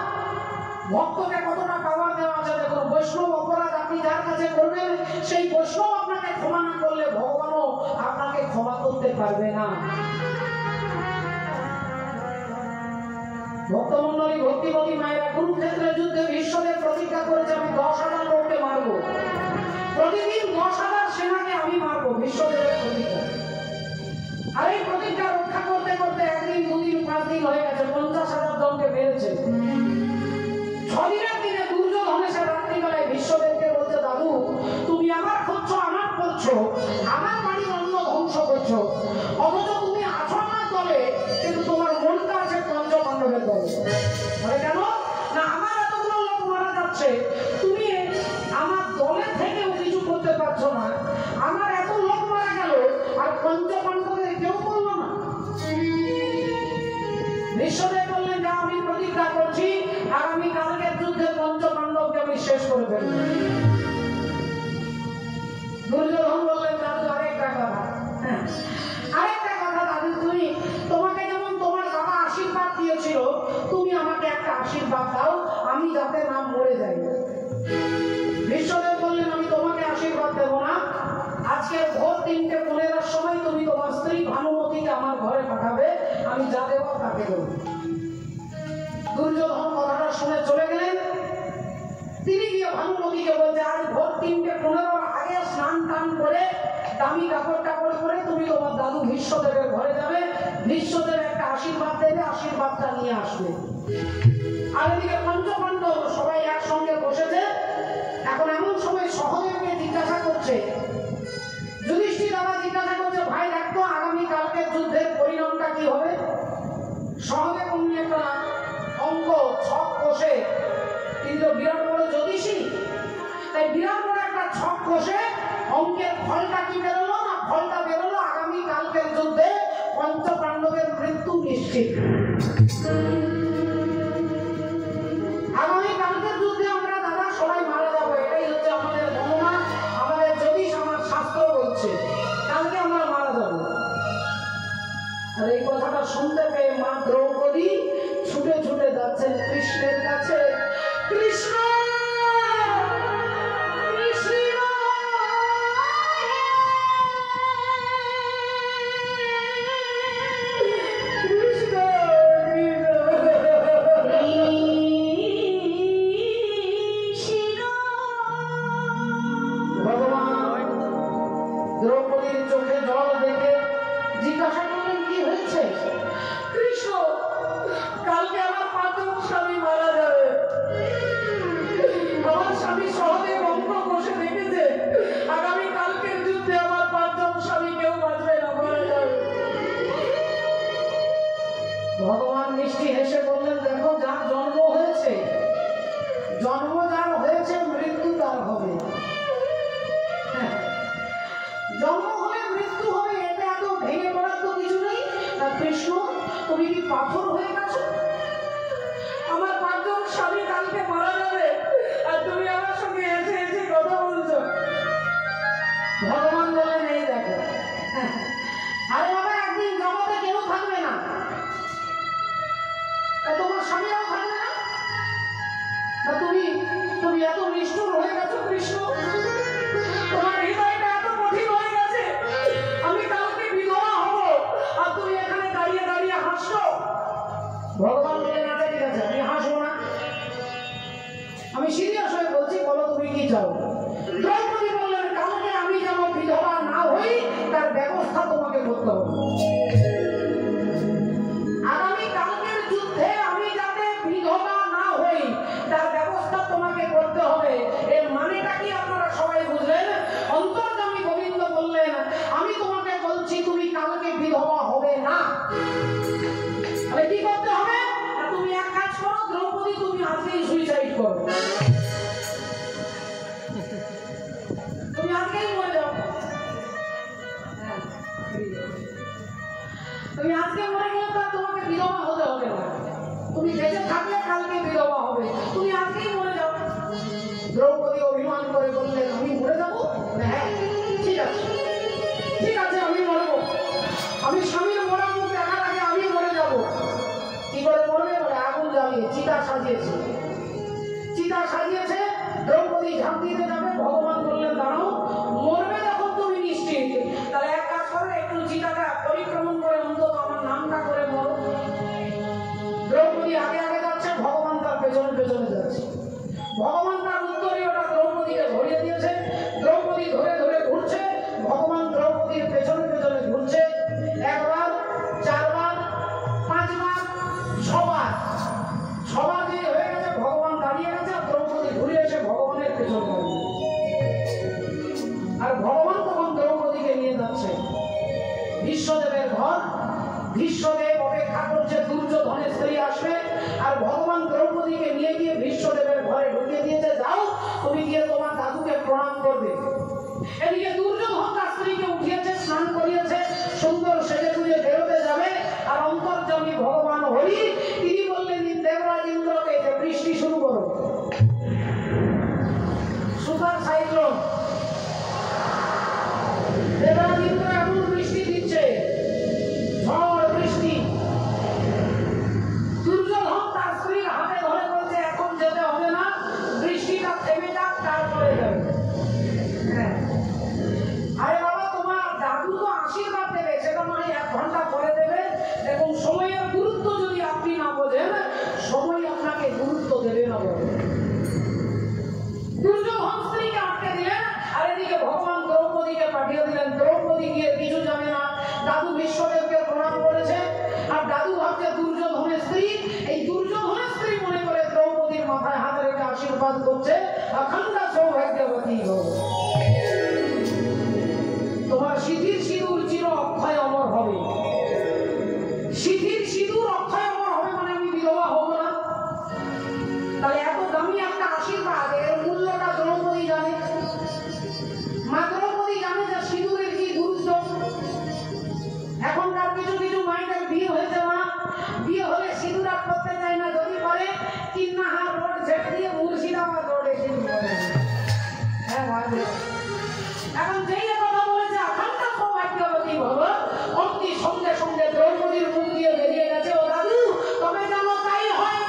ভক্তকে কতটা পাওয়ার দেওয়া আছে দেখুন। বৈষ্ণব অপরাধ আপনি যার কাছে করবেন, সেই বৈষ্ণব আপনাকে ক্ষমা না করলে ভগবানও আপনাকে ক্ষমা করতে পারবে না। ভক্তমন্ডলী, ভক্তিমতী মায়েরা, কুরুক্ষেত্রের যুদ্ধে ভীষ্মদেব প্রতিজ্ঞা করেছে আমি 10,000 লোককে মারবো, প্রতিদিন 10,000 সেনাকে আমি মারবো, ভীষ্মদেবের প্রতিজ্ঞা। আর এই প্রতিজ্ঞা রক্ষা করতে করতে একদিন, দুদিন, 5 দিন হয়ে গেছে, 50,000 জনকে মেরেছে। 6 দিনের দিনে দুর্যোধন এসে রাত্রিবেলায় ভীষ্মদেবকে বলছে, দাদু তুমি আমার করছো, আমার করছো, আমার বাড়ির অন্ন ধ্বংস করছো, অথচ তুমি আছো আমার দলে, কিন্তু তোমার মনটা আছে পঞ্চপাণ্ডবের দলে। মানে কেন না, আমার এতগুলো লোক মারা যাচ্ছে, তুমি আমার দলে থেকেও কিছু করতে পারছো না। আমার এত লোক মারা গেল, আর পঞ্চপাণ্ডবের কেউ করলো না। ভীষ্মদেব বললেন, যা আমি প্রতিজ্ঞা করছি আগামী কালকের যুদ্ধে পঞ্চপাণ্ডবকে আমি শেষ করে ফেলব। দুর্যোধন বললেন, দাদু আরেকটা কথা, আরেকটা কথা দাদু, তুমি তোমাকে যেমন তোমার বাবা আশীর্বাদ দিয়েছিল, তুমি আমাকে একটা আশীর্বাদ দাও, আমি যাতে না মরে যাই। ভীষ্মদেব বললেন, আমি তোমাকে আশীর্বাদ দেব না, আজকে ভোর 3:15 সময় তুমি তোমার স্ত্রী ভানুমতিকে আমার ঘরে পাঠাবে, আমি যা দেব তাকে দেব। দুর্যোধন কথাটা শুনে চলে গেলেন। তিনি গিয়ে ভানুমতিকে বলছে, আজ ভোর 3:15 আগে স্নান টান করে দামি কাপড় টাপড় করে তুমি তোমার দাদু ভীষ্মদেবের ঘরে যাবে, ভীষ্মদেব একটা আশীর্বাদ দেবে, আশীর্বাদটা নিয়ে আসবে। আর এদিকে পঞ্চপাণ্ডব সবাই একসঙ্গে বসেছে। এখন এমন সময় সহদেবকে জিজ্ঞাসা করছে, যুধিষ্ঠির দাদা জিজ্ঞাসা করছে, ভাই দেখতো আগামী কালকের যুদ্ধের পরিণামটা কি হবে? সহদেব অমনি একটা অঙ্ক ছক কষে, কিন্তু বিরাট বড় জ্যোতিষী, তাই বিরাট বড় একটা ছক কষে অঙ্কের ফলটা কি বেরোলো না, ফলটা বেরোলো আগামী কালকের যুদ্ধে পঞ্চপাণ্ডবের মৃত্যু নিশ্চিত। আগামী কালকের যুদ্ধে আমরা দাদা সবাই মারা যাবো, এটাই হচ্ছে আমাদের গণনা, আমাদের জ্যোতিষ, আমার শাস্ত্র বলছে কালকে আমরা মারা যাবো। আর এই কথাটা শুনতে পেয়ে মা দ্রৌপদী ছুটে ছুটে যাচ্ছেন কৃষ্ণের কাছে। কৃষ্ণ দ্রৌপদীর চোখে জল দেখে জিজ্ঞাসা করলেন, কি হয়েছে? কৃষ্ণ, কালকে আমার 5জন স্বামী মারা যাবে। আমার স্বামী সহদেব অঙ্ক বসে দেখেছে আগামী কালকের যুদ্ধে আমার 5জন স্বামী কেউ বাঁচবে না, মারা যাবে। ভগবান মিষ্টি হেসে বললেন, দেখো যার জন্ম হয়েছে, জন্ম যার হয়েছে মৃত্যু তার হবে। জন্ম হলে মৃত্যু হবে, এতে এত ভেঙে পড়ার তো কিছু নেই। কৃষ্ণ, তুমি কি পাথর হয়ে গেছো? আমার 5জন স্বামী কালকে মারা যাবে, আর তুমি আমার সঙ্গে এসে এসে কথা বলছো। ভগবান বলেন, এই দেখো, আরে বাবা একদিন জগতে কেউ থাকবে না, তোমার স্বামীরাও থাকবে না। হবে। আগামী কালকের যুদ্ধে আমি যাতে বিধবা না হই তার ব্যবস্থা তোমাকে করতে হবে। এর মানেটা কি আপনারা সবাই বুঝলেন? অন্তর্যামী গোবিন্দ বললেন, আমি তোমাকে বলছি তুমি কালকে বিধবা হবে না। তাহলে কি করতে হবে? তুমি এক কাজ করো, দ্রৌপদী তুমি আজকেই সুইসাইড করো, তুমি আজকেই মরে যাও। তুমি আজকে মরে গেলে তো তোমাকে বিধবা হতে হবে না, তুমি বেঁচে থাকলে কালকে বিধবা হবে, তুমি আজকেই মরে যাও। দ্রৌপদী অভিমান করে বললেন, আমি মরে যাবো? হ্যাঁ ঠিক আছে, ঠিক আছে, আমি মরবো। আমি স্বামীর মরা মুখ দেখার আগে আমি মরে যাবো। কি করে মরবে? বলে আগুন জ্বালিয়ে চিতা সাজিয়েছে। চিতা সাজিয়েছে, দ্রৌপদী ঝাঁপ দিতে যাবে, ভগবান বললেন দাঁড়াও, মরবে যখন তুমি নিশ্চিত, তাহলে এক কাজ করো, একটু চিতাটা পরিক্রমণ করে অন্তত আমার নামটা করে মরো। দ্রৌপদী আগে আগে যাচ্ছে, ভগবান তার পেছনে পেছনে যাচ্ছে। ভগবান তার উত্তরীয়টা দ্রৌপদীকে ধরিয়ে দিয়েছে, দ্রৌপদী ধরে ধরে ঘুরছে, ভগবান দ্রৌপদীর পেছনে পেছনে ঘুরছে। একবার, চারবার, পাঁচবার, ছবার, ছবার দিয়ে হয়ে গেছে, ভগবান দাঁড়িয়ে গেছে, আর দ্রৌপদী ঘুরে এসে ভগবানের পেছনে দাঁড়িয়ে। আর ভগবান তখন দ্রৌপদীকে নিয়ে যাচ্ছে ভীষ্মদেবের ঘর। ভীষ্মদেব অপেক্ষা করছে দুর্যোধনের স্ত্রী আসবে, আর ভগবান দ্রৌপদীকে নিয়ে গিয়ে ভীষ্মদেবের ঘরে ঢুকিয়ে দিয়েছে, যাও তুমি গিয়ে তোমার দাদুকে প্রণাম করবে। এদিকে দুর্যোধন তার স্ত্রীকে উঠিয়েছে, স্নান করিয়েছে, সুন্দর সেজে গুজে বেরোতে যাবে, আর অন্তর্যামী ভগবান হরি তিনি বললেন দেবরাজ ইন্দ্রকে যে বৃষ্টি শুরু করো, সুপার সাইক্লোন। দেবরাজ ইন্দ্র এমন বৃষ্টি দিচ্ছে, ঝড় বৃষ্টি। দুর্যোধন তার স্ত্রীর হাতে ধরে বলছে এখন যেতে হবে না, বৃষ্টিটা থেমে যাক তারপরে যাবে। আরে বাবা, তোমার দাদু তো আশীর্বাদ দেবে, সেটা নয় 1 ঘন্টা পরে দেবে। দেখুন সময়ের গুরুত্ব যদি আপনি না বোঝেন, সময় আপনাকে গুরুত্ব দেবে না। দুর্যোধন স্ত্রীকে আটকে দিলেন, আর এদিকে ভগবান দ্রৌপদীকে পাঠিয়ে দিলেন। দ্রৌপদী গিয়ে কিছু জানে না, দাদু বিশ্বদেবকে প্রণাম করেছে, আর দাদু ভাবছে দুর্যোধনের স্ত্রী। এই দুর্যোধনের স্ত্রী মনে করে দ্রৌপদীর মাথায় হাত রেখে আশীর্বাদ করছে, অখণ্ড সৌভাগ্যবতী হও, তোমার সিঁথির সিঁদুর চির অক্ষয় অমর হবে। সিঁথির সিঁদুর অক্ষয় অমর হবে মানে আমি বিধবা হব না। তাহলে এত দামি একটা আশীর্বাদ, এর মূল্যটা দ্রৌপদী জানে। মা দ্রৌপদী জানে যে সিঁদুরের কি গুরুত্ব। এখনকার কিছু কিছু মায়েদের বিয়ে হয়েছে, মা বিয়ে হলে সিঁদুর আর করতে চায় না, যদি করে কিন্নাহার রোড ছেড়ে দিয়ে মুর্শিদাবাদ রোডে সিঁদুর করে। হ্যাঁ, এখন যেই কথা বলেছে অখণ্ড সৌভাগ্যবতী ভব, অমনি সঙ্গে সঙ্গে দ্রৌপদীর মুখ দিয়ে বেরিয়ে গেছে, ও দাদু তবে জানো তাই হয়।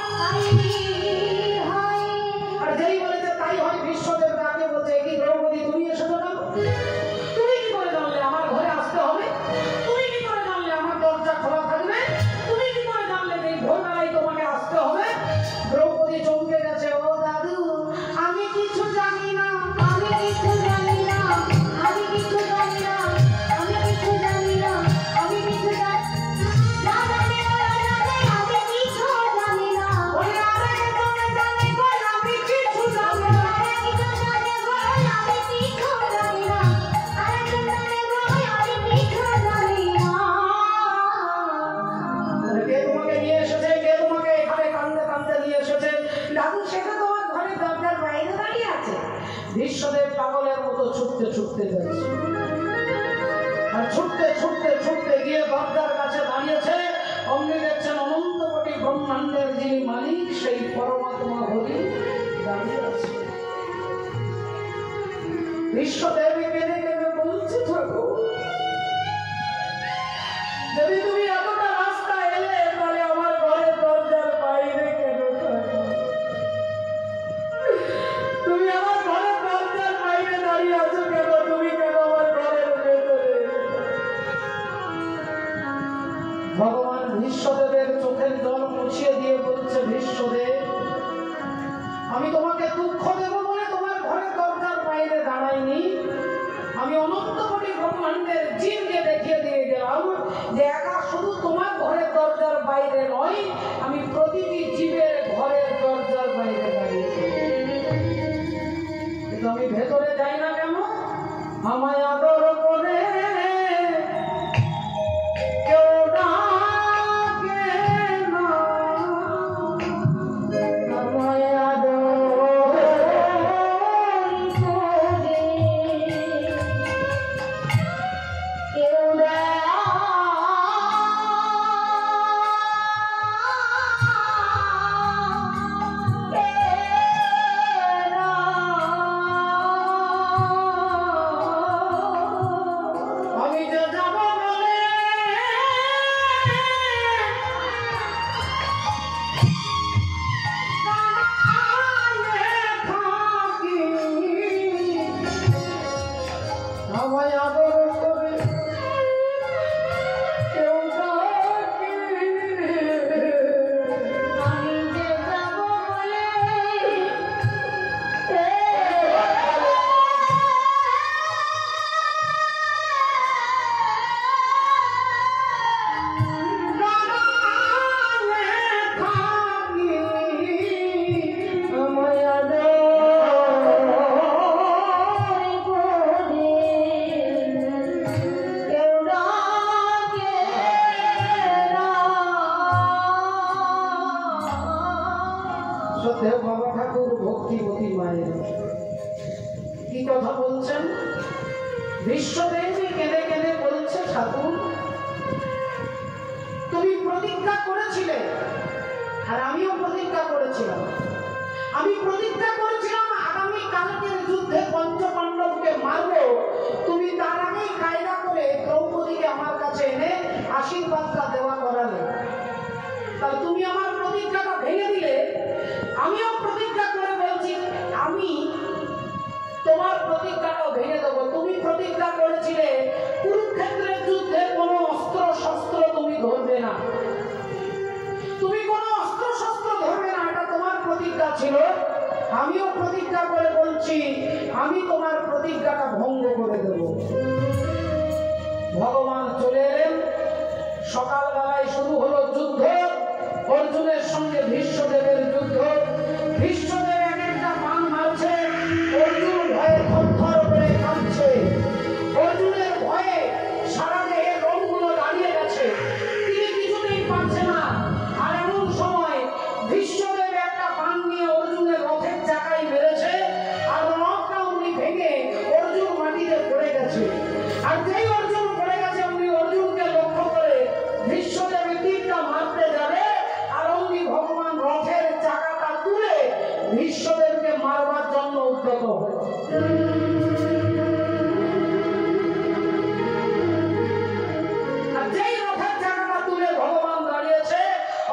আর যেই বলেছে তাই হয়, বিশ্বদেব তাকে বলছে, কি দ্রৌপদী তুমি এসেছো না? তুমি কি করে জানলে আমার ঘরে আসতে হবে? তুমি কি করে জানলে আমার দরজা খোলা থাকবে? তুমি কি করে জানলে যে ভোরবেলায় তোমাকে আসতে হবে? দ্রৌপদী চমকে গেছে, ও দাদু আমি কিছু জানি না, আমি কিছু জানি না, আমি কিছু জানি না, আমি কিছু জানি না, আমি কিছু জানি না, আমি কিছু জানি না। ওরে আরে তুমি জানি বল আমি কিছু জানি না, কিছু জানি বল আমি কিছু জানি না, আরে তুমি জানি বল আমি কিছু জানি না। কে তোমাকে নিয়ে এসেছে? কে তোমাকে এখানে কান্দে কান্দে নিয়ে এসেছে? দাদু সেটা তোমার ঘরে দরজার বাইরে দাঁড়িয়ে আছে। বিশ্বদেব পাগলের মতো ছুটতে ছুটতে যাচ্ছে, আর ছুটতে ছুটতে ছুটতে গিয়ে দরজার কাছে দাঁড়িয়েছে। অমনি দেখছেন অনন্ত কোটি ব্রহ্মাণ্ডের যিনি মালিক, সেই পরমাত্মা হরি দাঁড়িয়ে আছে। বিশ্বদেব কেঁদে কেঁদে বলছে, ঠাকুর যদি তুমি এতটা রাস্তা এলে তাহলে আমার ঘরের দরজার বাইরে কেন থাকো? তুমি আমার ঘরের দরজার বাইরে দাঁড়িয়ে আছো কেন? তুমি কেন আমার ঘরের ভেতরে? ভগবান ভীষ্মদেবের চোখের জল মুছিয়ে দিয়ে বলছে, ভীষ্মদেব আমি তোমাকে দুঃখ দেব বলে তোমার ঘরের দরজার বাইরে দাঁড়াইনি, আমি অনন্ত কোটি ব্রহ্মাণ্ডের জীবকে দেখিয়ে দিয়ে গেলাম বিশ্বদেবী কেঁদে কেঁদে বলছে, ঠাকুর তুমি প্রতিজ্ঞা করেছিলে আর আমিও প্রতিজ্ঞা করেছিলাম। আমি প্রতিজ্ঞা করেছিলাম আগামী কালকের যুদ্ধে পঞ্চপাণ্ডবকে মারবো। তুমি তার আগেই কায়দা করে দ্রৌপদীকে আমার কাছে এনে আশীর্বাদটা দেওয়া করালে। তাহলে তুমি আমার প্রতিজ্ঞাটা ভেঙে দিলে। আমিও প্রতিজ্ঞা করে বলছি আমি তোমার প্রতিজ্ঞাটাও ভেঙে দেবো। তুমি প্রতিজ্ঞা করেছিলে কুরুক্ষেত্রের যুদ্ধে কোনো অস্ত্র শস্ত্র তুমি ধরবে না, তুমি কোনো অস্ত্র শস্ত্র ধরবে না, এটা তোমার প্রতিজ্ঞা ছিল। আমিও প্রতিজ্ঞা করে বলছি আমি তোমার প্রতিজ্ঞাটা ভঙ্গ করে দেব। ভগবান চলে এলেন। সকালবেলায় শুরু হলো যুদ্ধ, অর্জুনের সঙ্গে ভীষ্মদেবের যুদ্ধ। ভীষ্মদেব এক একটা বাণ মারছে, অর্জুন ভয়ে থরথর করে কাঁপছে। অর্জুনের ভয়ে সারা দেহের রঙগুলো দাঁড়িয়ে গেছে, তিনি কিছুতেই পারছে না। আর এমন সময় ভীষ্মদেব একটা বাণ নিয়ে অর্জুনের রথের চাকায় মেরেছে, আর রথটা উনি ভেঙে অর্জুন মাটিতে পড়ে গেছে। আর যেই অর্জুন পড়ে গেছে উনি অর্জুনকে লক্ষ্য করে ভীষ্মদেব তীরটা মারতে যাবে, আর অমনি ভগবান রথের চাকাটা তুলে ভীষ্মদেবকে মারবার জন্য উদ্যত হয়। আর যেই রথের চাকাটা তুলে ভগবান দাঁড়িয়েছে,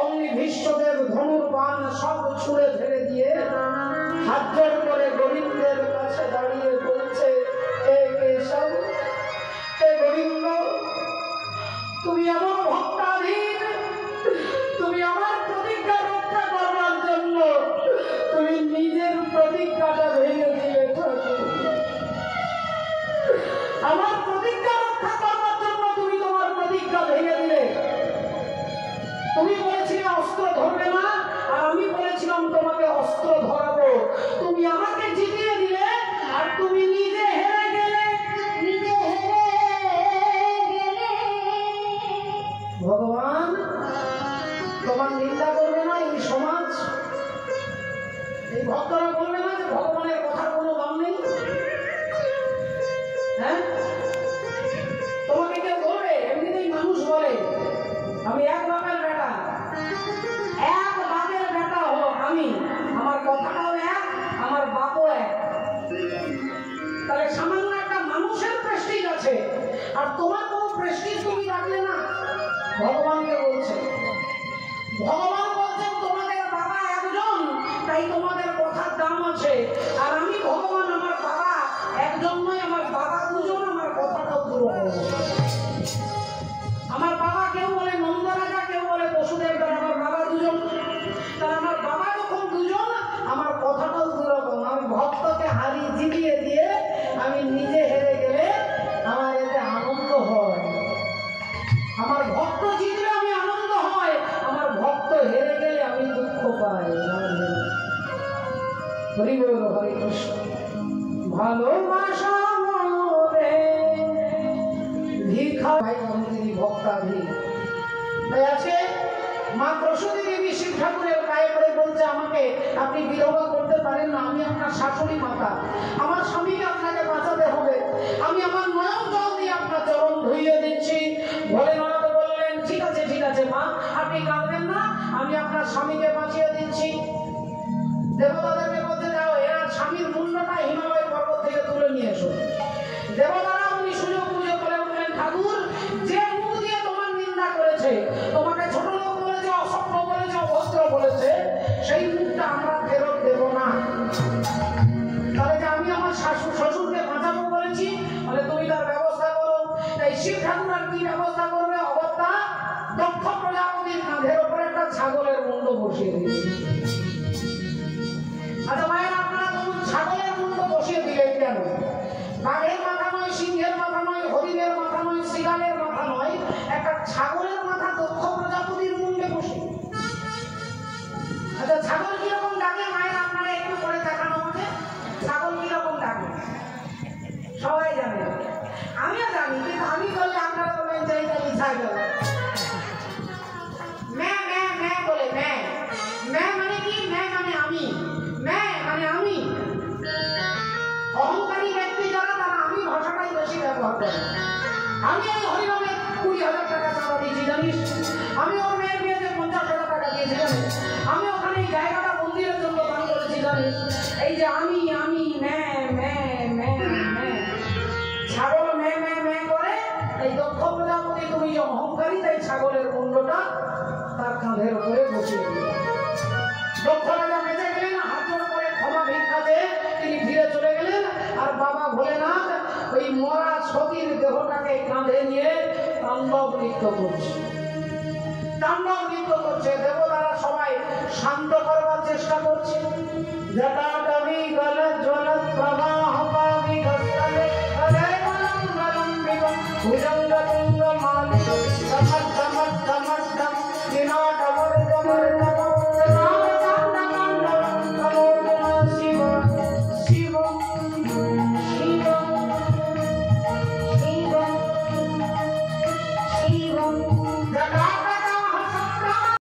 অমনি ভীষ্মদেব ধনুর বাণ সব ছুঁড়ে ফেলে দিয়ে হাত জোড় করে গোবিন্দের কাছে দাঁড়িয়ে বলছে, হে কেশব, হে গোবিন্দ, তুমি আমার ভক্তাধীন, তুমি আমার প্রতিজ্ঞা রক্ষা করবার জন্য তুমি নিজের প্রতিজ্ঞাটা ভেঙে দিলে। আমার প্রতিজ্ঞা রক্ষা করবার জন্য তুমি তোমার প্রতিজ্ঞা ভেঙে দিলে। তুমি বলেছিলে অস্ত্র ধরবে না, আর আমি বলেছিলাম তোমাকে অস্ত্র ধরাবো। তুমি আমাকে জিতিয়ে দিলে আর তুমি নিজে হেরে গেলে। ভগবান তোমার নিন্দা করবে না এই সমাজ, এই ভক্তরা বলবে না যে ভগবানের কথার কোনো দাম নেই? হ্যাঁ, তোমাকে কেউ বলবে? এমনিতেই মানুষ বলে আমি এক বাপের বেটা, এক বাপের বেটা হো আমি, আমার কথাটাও এক, আমার বাপও এক। তাহলে সামান্য একটা মানুষের প্রেস্টিজ আছে, আর তোমার কোনো প্রেস্টিজ তুমি রাখলে না। ভগবানকে বলছে, ভগবান বলছেন তোমাদের বাবা একজন, তাই তোমাদের কথার দাম আছে। আর আমি ভগবান, আমার বাবা একজন নয়, আমার বাবা দুজন, আমার কথাটাও দুরকম। আমার বাবা কেউ বলে নন্দরাজা, কেউ বলে বসুদেব, আমার বাবা দুজন। তার আমার বাবা যখন দুজন, আমার কথাটাও দুরকম। আমি ভক্তকে হারিয়ে জিতিয়ে দিয়ে আমি নিজে হেরে গেলে আমার এতে আনন্দ হয়। আমার ভক্ত জিতলে আমি আনন্দ হয়, আমার ভক্ত হেরে গেলে আমি দুঃখ পাই। হরি বল, হরে কৃষ্ণ। ভালোবাসা মরে ভিক ভিক্ষা ভাই তিনি ভক্তাধীন। তাই আছে মা প্রসূতি দেবী শিব ঠাকুরের গায়ে পড়ে বলছে, আমাকে আপনি বিধবা করতে পারেন না, আমি আপনার শাশুড়ি মাতা, আমার স্বামীকে আপনাকে বাঁচাতে হবে, আমি আমার নয়ন জল দিয়ে আপনার চরণ ধুইয়ে দিচ্ছি। ভোলেনাথ বললেন, ঠিক আছে ঠিক আছে মা, আপনি কাঁদবেন না, আমি আপনার স্বামীকে বাঁচিয়ে দিচ্ছি। দেবতাদেরকে বলতে যাও, এর স্বামীর মুন্ডটা হিমালয় পর্বত থেকে তুলে নিয়ে এসো। দেবতারা উনি সুযোগ বুঝে বলে উঠলেন, ঠাকুর যে মুখ দিয়ে তোমার নিন্দা করেছে, তোমাকে ছোট লোক বলেছে, অসভ্য বলেছে, অভদ্র বলেছে, সেই মুখটা আমরা ফেরত দেব না। তাহলে যে আমি আমার শ্বশুরকে বাঁচাবো বলেছি, তাহলে তুমি তার ব্যবস্থা করো। তাই শিব ঠাকুর আর কি ব্যবস্থা করবে? অগত্যা দক্ষ প্রজাপতির কাঁধের উপরে একটা ছাগলের মুন্ড বসিয়ে দিয়েছে। আচ্ছা মায়ের, আপনারা বলুন ছাগলের মুন্ড বসিয়ে দিলেন কেন? বাঘের মাথা নয়, সিংহের মাথা নয়, হরিণের মাথা নয়, শিয়ালের মাথা নয়, একটা ছাগলের মাথা দক্ষ প্রজাপতির মুন্ডে বসে। আচ্ছা ছাগল কিরকম ডাকে মায়ের, আপনারা একটু করে দেখানো আমাকে, ছাগল কিরকম ডাকে? সবাই জানে, আমিও জানি, কিন্তু আমি বললে আপনারা বলবেন যে এটা মিথ্যা গেল। ম্যা ম্যা ম্যা বলে, ম্যা ম্যা মানে কি? ম্যা মানে আমি, ম্যা মানে আমি। অহংকারী ব্যক্তি যারা, তারা আমি ভাষাটাই বেশি ব্যবহার করে। আমি এই হরিনামে 20,000 টাকা চাঁদা দিয়েছি জানিস, আমি ওর মেয়ের বিয়েতে 50,000 টাকা দিয়েছি জানিস, আমি ওখানে এই জায়গাটা মন্দিরের জন্য দান করেছি জানিস। এই যে আমি ম্যা ম্যা ম্যা ম্যা, ছাগল ম্যা ম্যা ম্যা করে। এই দক্ষ প্রজাপতি তুমি যে অহংকারী, তাই ছাগলের মুন্ডটা তার কাঁধের উপরে বসিয়ে দিল। দক্ষ রাজা বেঁচে গেলেন, হাত জোড় করে ক্ষমা ভিক্ষা দিয়ে তিনি ফিরে চলে গেলেন। আর বাবা ভোলেনাথ ওই মরা সতীর দেহটাকে কাঁধে নিয়ে তাণ্ডব নৃত্য করছে, তাণ্ডব নৃত্য করছে। দেবতারা সবাই শান্ত করবার চেষ্টা করছে। জটাটবি গলজ্জ্বলত প্রভা